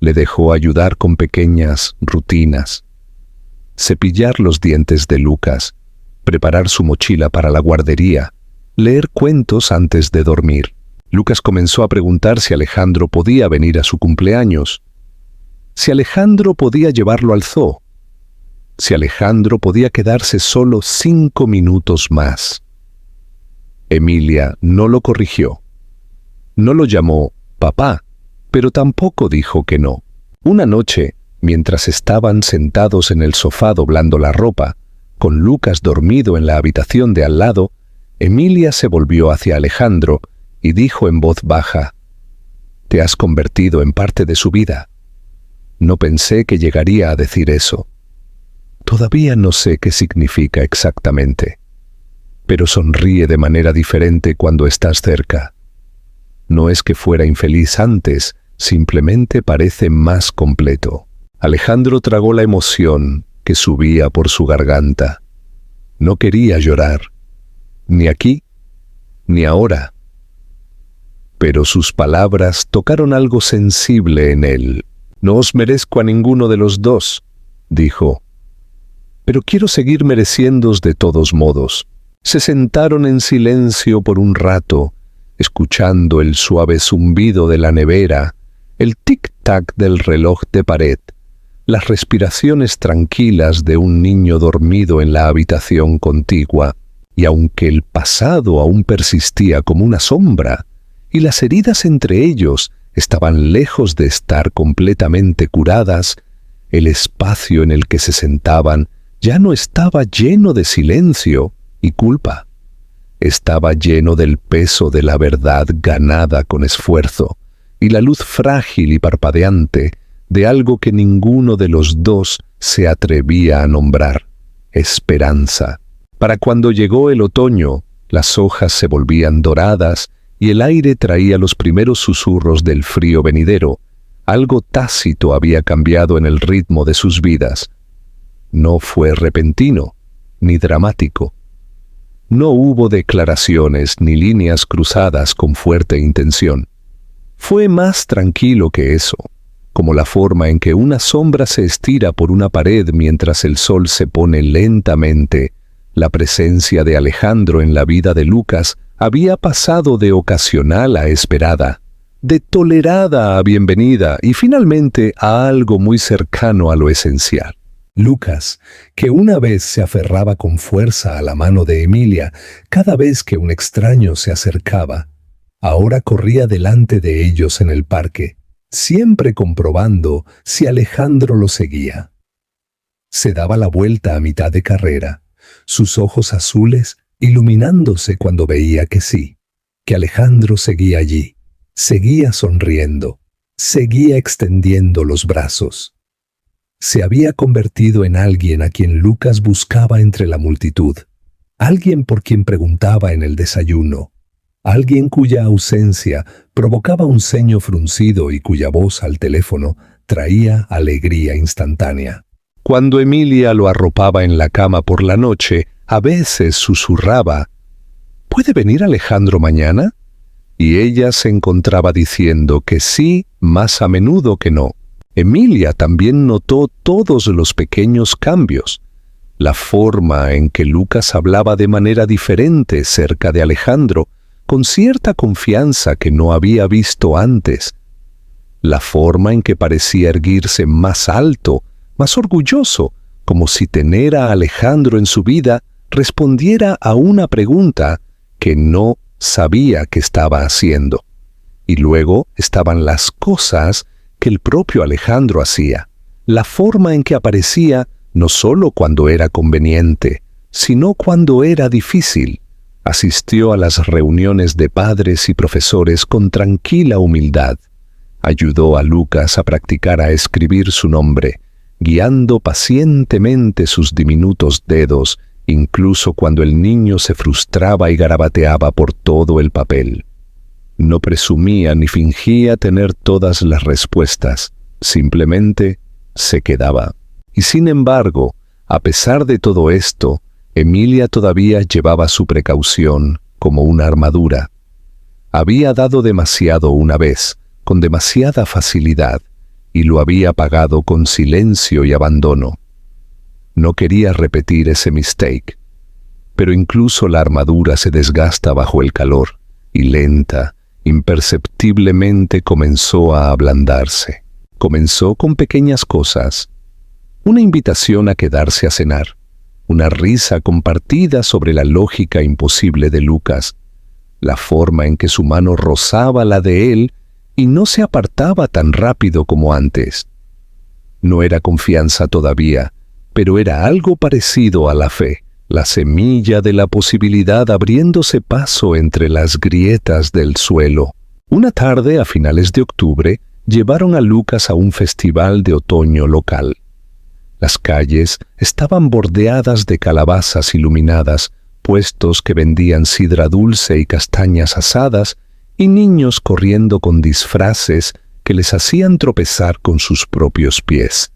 Le dejó ayudar con pequeñas rutinas. Cepillar los dientes de Lucas, preparar su mochila para la guardería, leer cuentos antes de dormir. Lucas comenzó a preguntar si Alejandro podía venir a su cumpleaños, si Alejandro podía llevarlo al zoo, si Alejandro podía quedarse solo 5 minutos más. Emilia no lo corrigió. No lo llamó papá, pero tampoco dijo que no. Una noche, mientras estaban sentados en el sofá doblando la ropa, con Lucas dormido en la habitación de al lado, Emilia se volvió hacia Alejandro y dijo en voz baja: «Te has convertido en parte de su vida». No pensé que llegaría a decir eso. Todavía no sé qué significa exactamente, pero sonríe de manera diferente cuando estás cerca. No es que fuera infeliz antes, simplemente parece más completo. Alejandro tragó la emoción que subía por su garganta. No quería llorar, ni aquí, ni ahora. Pero sus palabras tocaron algo sensible en él. «No os merezco a ninguno de los dos», dijo. «Pero quiero seguir mereciéndoos de todos modos». Se sentaron en silencio por un rato, escuchando el suave zumbido de la nevera, el tic-tac del reloj de pared, las respiraciones tranquilas de un niño dormido en la habitación contigua. y aunque el pasado aún persistía como una sombra, y las heridas entre ellos estaban lejos de estar completamente curadas, el espacio en el que se sentaban ya no estaba lleno de silencio y culpa. Estaba lleno del peso de la verdad ganada con esfuerzo y la luz frágil y parpadeante de algo que ninguno de los dos se atrevía a nombrar: esperanza. Para cuando llegó el otoño, las hojas se volvían doradas y el aire traía los primeros susurros del frío venidero. Algo tácito había cambiado en el ritmo de sus vidas. No fue repentino, ni dramático. No hubo declaraciones ni líneas cruzadas con fuerte intención. Fue más tranquilo que eso, como la forma en que una sombra se estira por una pared mientras el sol se pone lentamente. La presencia de Alejandro en la vida de Lucas había pasado de ocasional a esperada, de tolerada a bienvenida y finalmente a algo muy cercano a lo esencial. Lucas, que una vez se aferraba con fuerza a la mano de Emilia cada vez que un extraño se acercaba, ahora corría delante de ellos en el parque, siempre comprobando si Alejandro lo seguía. Se daba la vuelta a mitad de carrera, sus ojos azules iluminándose cuando veía que sí, que Alejandro seguía allí, seguía sonriendo, seguía extendiendo los brazos. Se había convertido en alguien a quien Lucas buscaba entre la multitud, alguien por quien preguntaba en el desayuno, alguien cuya ausencia provocaba un ceño fruncido y cuya voz al teléfono traía alegría instantánea. Cuando Emilia lo arropaba en la cama por la noche, a veces susurraba: ¿puede venir Alejandro mañana? Y ella se encontraba diciendo que sí más a menudo que no. Emilia también notó todos los pequeños cambios, la forma en que Lucas hablaba de manera diferente cerca de Alejandro, con cierta confianza que no había visto antes, la forma en que parecía erguirse más alto, más orgulloso, como si tener a Alejandro en su vida respondiera a una pregunta que no sabía que estaba haciendo. Y luego estaban las cosas que el propio Alejandro hacía, la forma en que aparecía no solo cuando era conveniente, sino cuando era difícil. Asistió a las reuniones de padres y profesores con tranquila humildad. Ayudó a Lucas a practicar a escribir su nombre, guiando pacientemente sus diminutos dedos, incluso cuando el niño se frustraba y garabateaba por todo el papel. No presumía ni fingía tener todas las respuestas, simplemente se quedaba. Y sin embargo, a pesar de todo esto, Emilia todavía llevaba su precaución como una armadura. Había dado demasiado una vez, con demasiada facilidad, y lo había pagado con silencio y abandono. No quería repetir ese mistake, pero incluso la armadura se desgasta bajo el calor, y lenta, imperceptiblemente comenzó a ablandarse. Comenzó con pequeñas cosas: una invitación a quedarse a cenar, una risa compartida sobre la lógica imposible de Lucas, la forma en que su mano rozaba la de él y no se apartaba tan rápido como antes. No era confianza todavía, pero era algo parecido a la fe, la semilla de la posibilidad abriéndose paso entre las grietas del suelo. Una tarde, a finales de octubre, llevaron a Lucas a un festival de otoño local. Las calles estaban bordeadas de calabazas iluminadas, puestos que vendían sidra dulce y castañas asadas, y niños corriendo con disfraces que les hacían tropezar con sus propios pies.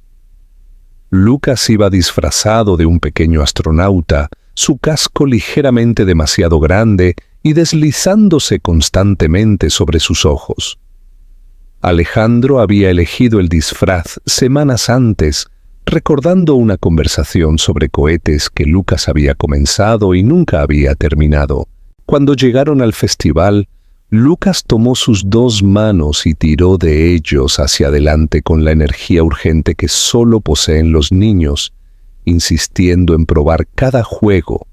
Lucas iba disfrazado de un pequeño astronauta, su casco ligeramente demasiado grande y deslizándose constantemente sobre sus ojos. Alejandro había elegido el disfraz semanas antes, recordando una conversación sobre cohetes que Lucas había comenzado y nunca había terminado. Cuando llegaron al festival, Lucas tomó sus dos manos y tiró de ellos hacia adelante con la energía urgente que solo poseen los niños, insistiendo en probar cada juego,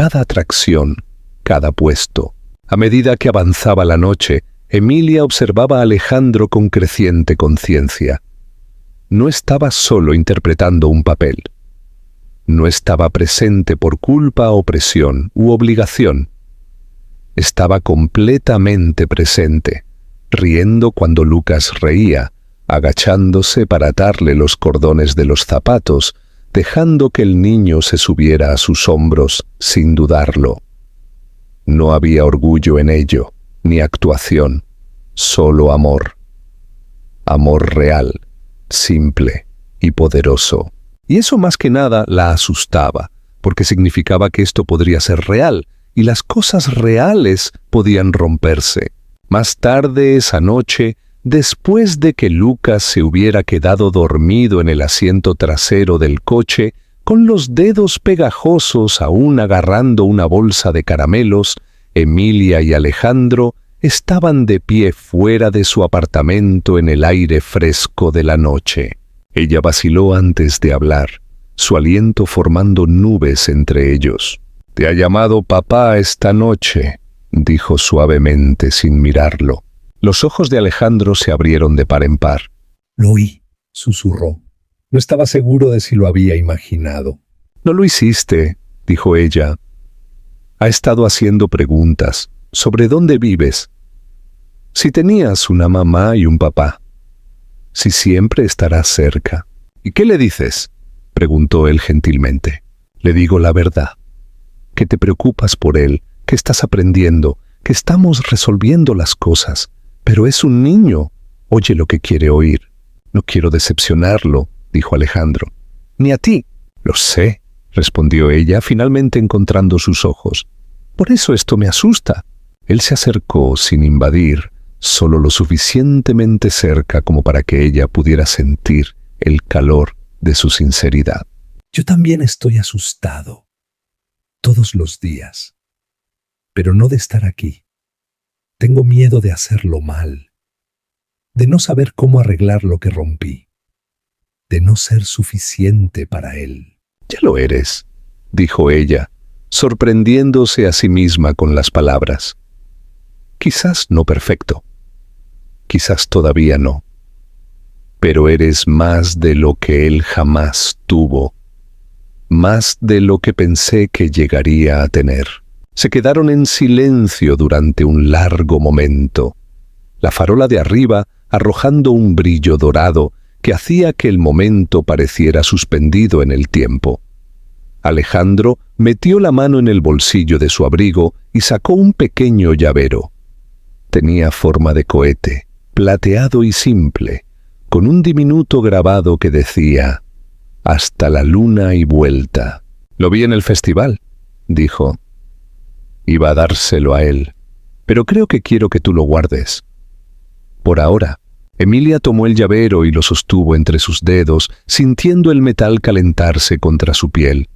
cada atracción, cada puesto. A medida que avanzaba la noche, Emilia observaba a Alejandro con creciente conciencia. No estaba solo interpretando un papel. No estaba presente por culpa o presión u obligación. Estaba completamente presente, riendo cuando Lucas reía, agachándose para atarle los cordones de los zapatos, dejando que el niño se subiera a sus hombros sin dudarlo. No había orgullo en ello, ni actuación, solo amor. Amor real, simple y poderoso. Y eso más que nada la asustaba, porque significaba que esto podría ser real, y las cosas reales podían romperse. Más tarde esa noche, después de que Lucas se hubiera quedado dormido en el asiento trasero del coche, con los dedos pegajosos aún agarrando una bolsa de caramelos, Emilia y Alejandro estaban de pie fuera de su apartamento en el aire fresco de la noche. Ella vaciló antes de hablar, su aliento formando nubes entre ellos. «Te ha llamado papá esta noche», dijo suavemente sin mirarlo. Los ojos de Alejandro se abrieron de par en par. «Lo oí», susurró. No estaba seguro de si lo había imaginado. «No lo hiciste», dijo ella. «Ha estado haciendo preguntas sobre dónde vives. Si tenías una mamá y un papá. Si siempre estarás cerca». «¿Y qué le dices?», preguntó él gentilmente. «Le digo la verdad, que te preocupas por él, que estás aprendiendo, que estamos resolviendo las cosas. Pero es un niño, oye lo que quiere oír». «No quiero decepcionarlo», dijo Alejandro. «Ni a ti». «Lo sé», respondió ella, finalmente encontrando sus ojos. «Por eso esto me asusta». Él se acercó sin invadir, solo lo suficientemente cerca como para que ella pudiera sentir el calor de su sinceridad. «Yo también estoy asustado, todos los días, pero no de estar aquí. Tengo miedo de hacerlo mal, de no saber cómo arreglar lo que rompí, de no ser suficiente para él». «Ya lo eres», dijo ella, sorprendiéndose a sí misma con las palabras. «Quizás no perfecto, quizás todavía no, pero eres más de lo que él jamás tuvo, más de lo que pensé que llegaría a tener». Se quedaron en silencio durante un largo momento, la farola de arriba arrojando un brillo dorado que hacía que el momento pareciera suspendido en el tiempo. Alejandro metió la mano en el bolsillo de su abrigo y sacó un pequeño llavero. Tenía forma de cohete, plateado y simple, con un diminuto grabado que decía «Hasta la luna y vuelta». «Lo vi en el festival», dijo. «Iba a dárselo a él, pero creo que quiero que tú lo guardes». Por ahora, Emilia tomó el llavero y lo sostuvo entre sus dedos, sintiendo el metal calentarse contra su piel.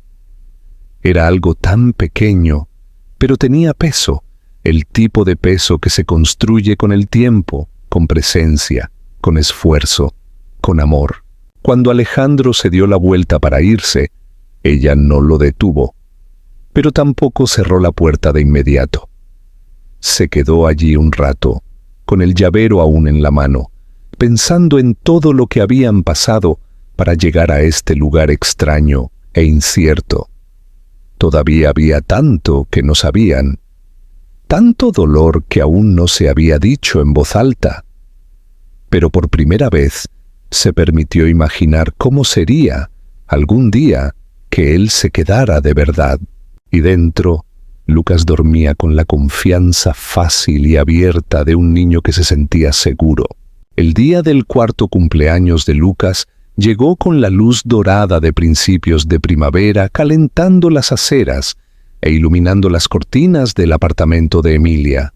Era algo tan pequeño, pero tenía peso, el tipo de peso que se construye con el tiempo, con presencia, con esfuerzo, con amor. Cuando Alejandro se dio la vuelta para irse, ella no lo detuvo, pero tampoco cerró la puerta de inmediato. Se quedó allí un rato, con el llavero aún en la mano, pensando en todo lo que habían pasado para llegar a este lugar extraño e incierto. Todavía había tanto que no sabían, tanto dolor que aún no se había dicho en voz alta. Pero por primera vez se permitió imaginar cómo sería algún día que él se quedara de verdad. Y dentro, Lucas dormía con la confianza fácil y abierta de un niño que se sentía seguro. El día del cuarto cumpleaños de Lucas llegó con la luz dorada de principios de primavera calentando las aceras e iluminando las cortinas del apartamento de Emilia.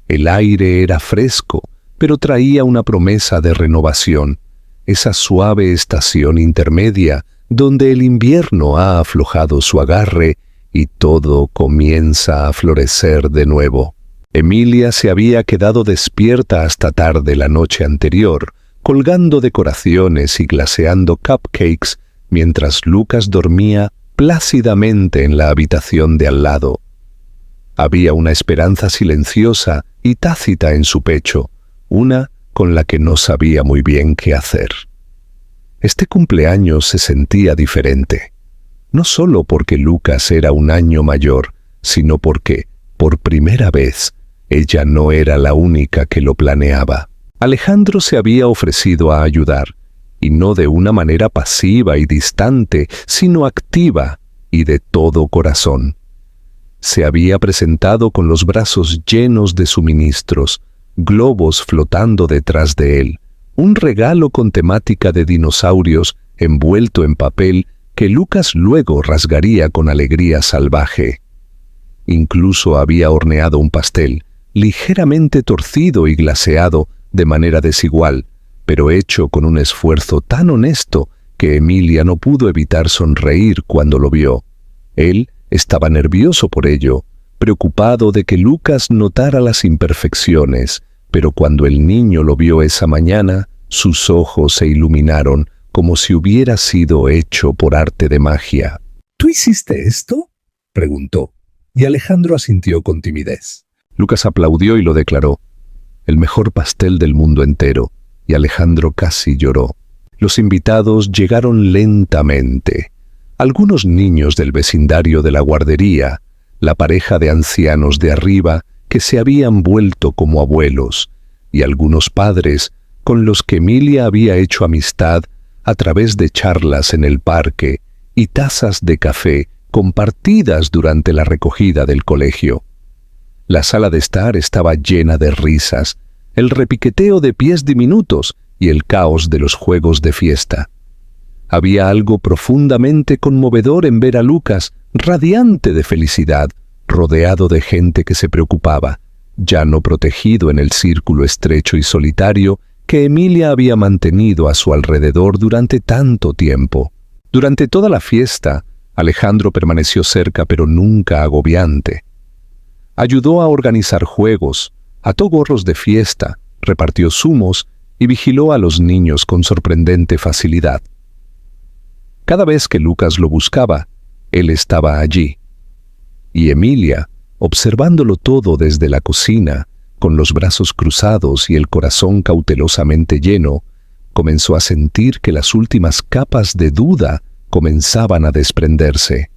El aire era fresco, pero traía una promesa de renovación, esa suave estación intermedia donde el invierno ha aflojado su agarre y todo comienza a florecer de nuevo. Emilia se había quedado despierta hasta tarde la noche anterior, colgando decoraciones y glaseando cupcakes, mientras Lucas dormía plácidamente en la habitación de al lado. Había una esperanza silenciosa y tácita en su pecho, una con la que no sabía muy bien qué hacer. Este cumpleaños se sentía diferente, no solo porque Lucas era un año mayor, sino porque, por primera vez, ella no era la única que lo planeaba. Alejandro se había ofrecido a ayudar, y no de una manera pasiva y distante, sino activa y de todo corazón. Se había presentado con los brazos llenos de suministros, globos flotando detrás de él, un regalo con temática de dinosaurios envuelto en papel que Lucas luego rasgaría con alegría salvaje. Incluso había horneado un pastel, ligeramente torcido y glaseado de manera desigual, pero hecho con un esfuerzo tan honesto que Emilia no pudo evitar sonreír cuando lo vio. Él estaba nervioso por ello, preocupado de que Lucas notara las imperfecciones, pero cuando el niño lo vio esa mañana, sus ojos se iluminaron como si hubiera sido hecho por arte de magia. ¿Tú hiciste esto?, preguntó, y Alejandro asintió con timidez. Lucas aplaudió y lo declaró: el mejor pastel del mundo entero, y Alejandro casi lloró. Los invitados llegaron lentamente. Algunos niños del vecindario de la guardería, la pareja de ancianos de arriba que se habían vuelto como abuelos, y algunos padres con los que Emilia había hecho amistad a través de charlas en el parque y tazas de café compartidas durante la recogida del colegio. La sala de estar estaba llena de risas, el repiqueteo de pies diminutos y el caos de los juegos de fiesta. Había algo profundamente conmovedor en ver a Lucas, radiante de felicidad, rodeado de gente que se preocupaba, ya no protegido en el círculo estrecho y solitario que Emilia había mantenido a su alrededor durante tanto tiempo. Durante toda la fiesta, Alejandro permaneció cerca, pero nunca agobiante. Ayudó a organizar juegos, ató gorros de fiesta, repartió zumos y vigiló a los niños con sorprendente facilidad. Cada vez que Lucas lo buscaba, él estaba allí. Y Emilia, observándolo todo desde la cocina, con los brazos cruzados y el corazón cautelosamente lleno, comenzó a sentir que las últimas capas de duda comenzaban a desprenderse.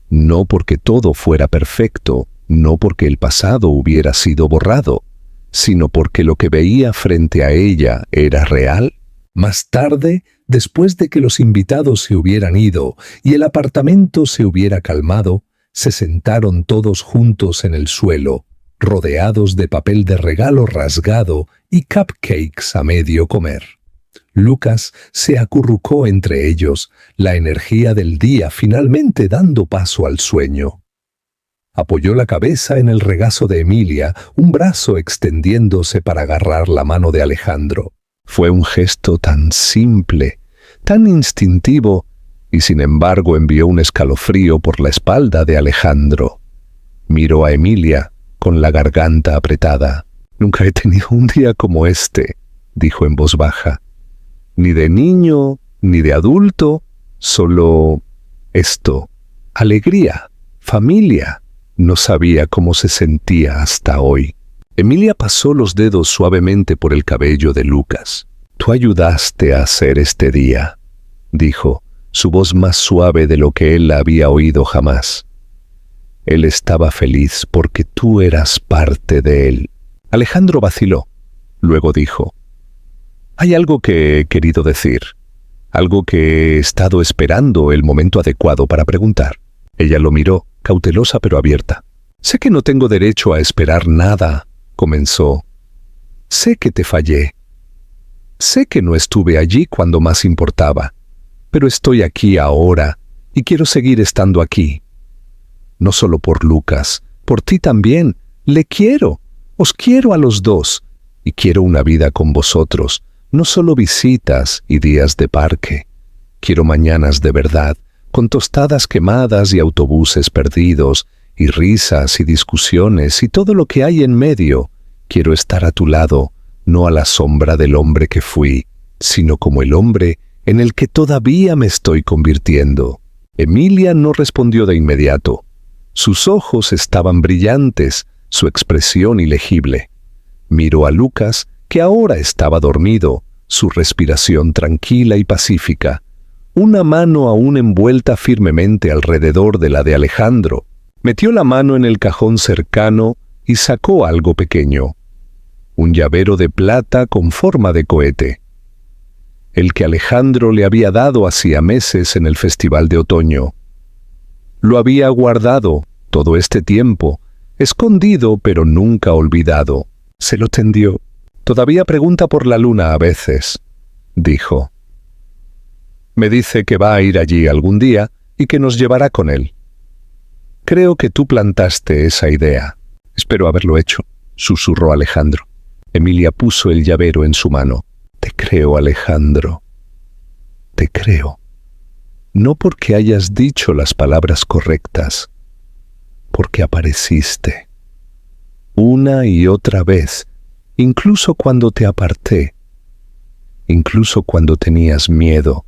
No porque todo fuera perfecto, no porque el pasado hubiera sido borrado, sino porque lo que veía frente a ella era real. Más tarde, después de que los invitados se hubieran ido y el apartamento se hubiera calmado, se sentaron todos juntos en el suelo, rodeados de papel de regalo rasgado y cupcakes a medio comer. Lucas se acurrucó entre ellos, la energía del día finalmente dando paso al sueño. Apoyó la cabeza en el regazo de Emilia, un brazo extendiéndose para agarrar la mano de Alejandro. Fue un gesto tan simple, tan instintivo, y sin embargo envió un escalofrío por la espalda de Alejandro. Miró a Emilia con la garganta apretada. «Nunca he tenido un día como este», dijo en voz baja. «Ni de niño, ni de adulto, solo esto, alegría, familia». No sabía cómo se sentía hasta hoy. Emilia pasó los dedos suavemente por el cabello de Lucas. «Tú ayudaste a hacer este día», dijo, su voz más suave de lo que él la había oído jamás. Él estaba feliz porque tú eras parte de él. Alejandro vaciló. Luego dijo: «Hay algo que he querido decir, algo que he estado esperando el momento adecuado para preguntar». Ella lo miró, cautelosa pero abierta. «Sé que no tengo derecho a esperar nada», comenzó. «Sé que te fallé. Sé que no estuve allí cuando más importaba, pero estoy aquí ahora y quiero seguir estando aquí. No solo por Lucas, por ti también. Le quiero, os quiero a los dos, y quiero una vida con vosotros, no solo visitas y días de parque. Quiero mañanas de verdad, con tostadas quemadas y autobuses perdidos, y risas y discusiones y todo lo que hay en medio. Quiero estar a tu lado, no a la sombra del hombre que fui, sino como el hombre en el que todavía me estoy convirtiendo». Emilia no respondió de inmediato. Sus ojos estaban brillantes, su expresión ilegible. Miró a Lucas, que ahora estaba dormido, su respiración tranquila y pacífica, una mano aún envuelta firmemente alrededor de la de Alejandro. Metió la mano en el cajón cercano y sacó algo pequeño, un llavero de plata con forma de cohete, el que Alejandro le había dado hacía meses en el Festival de Otoño. Lo había guardado todo este tiempo, escondido pero nunca olvidado. Se lo tendió. «Todavía pregunta por la luna a veces», dijo. «Me dice que va a ir allí algún día y que nos llevará con él. Creo que tú plantaste esa idea». «Espero haberlo hecho», susurró Alejandro. Emilia puso el llavero en su mano. «Te creo, Alejandro. Te creo. No porque hayas dicho las palabras correctas, porque apareciste. Una y otra vez, incluso cuando te aparté, incluso cuando tenías miedo.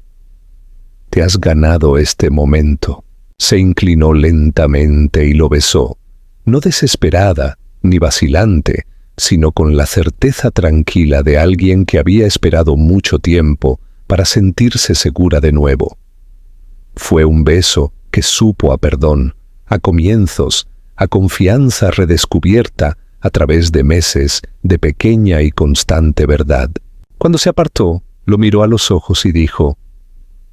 Te has ganado este momento». Se inclinó lentamente y lo besó, no desesperada ni vacilante, sino con la certeza tranquila de alguien que había esperado mucho tiempo para sentirse segura de nuevo. Fue un beso que supo a perdón, a comienzos, a confianza redescubierta a través de meses de pequeña y constante verdad. Cuando se apartó, lo miró a los ojos y dijo: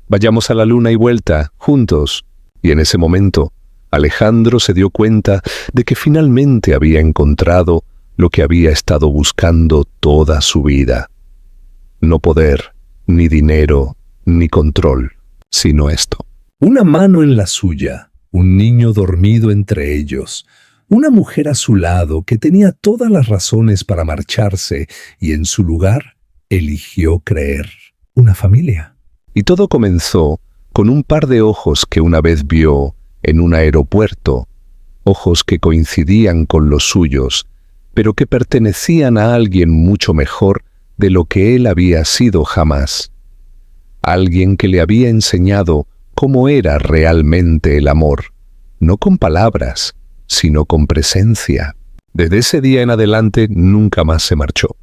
«Vayamos a la luna y vuelta, juntos». Y en ese momento, Alejandro se dio cuenta de que finalmente había encontrado lo que había estado buscando toda su vida. No poder, ni dinero, ni control, sino esto. Una mano en la suya, un niño dormido entre ellos, una mujer a su lado que tenía todas las razones para marcharse y en su lugar eligió creer. Una familia. Y todo comenzó con un par de ojos que una vez vio en un aeropuerto, ojos que coincidían con los suyos, pero que pertenecían a alguien mucho mejor de lo que él había sido jamás. Alguien que le había enseñado cómo era realmente el amor, no con palabras, sino con presencia. Desde ese día en adelante nunca más se marchó.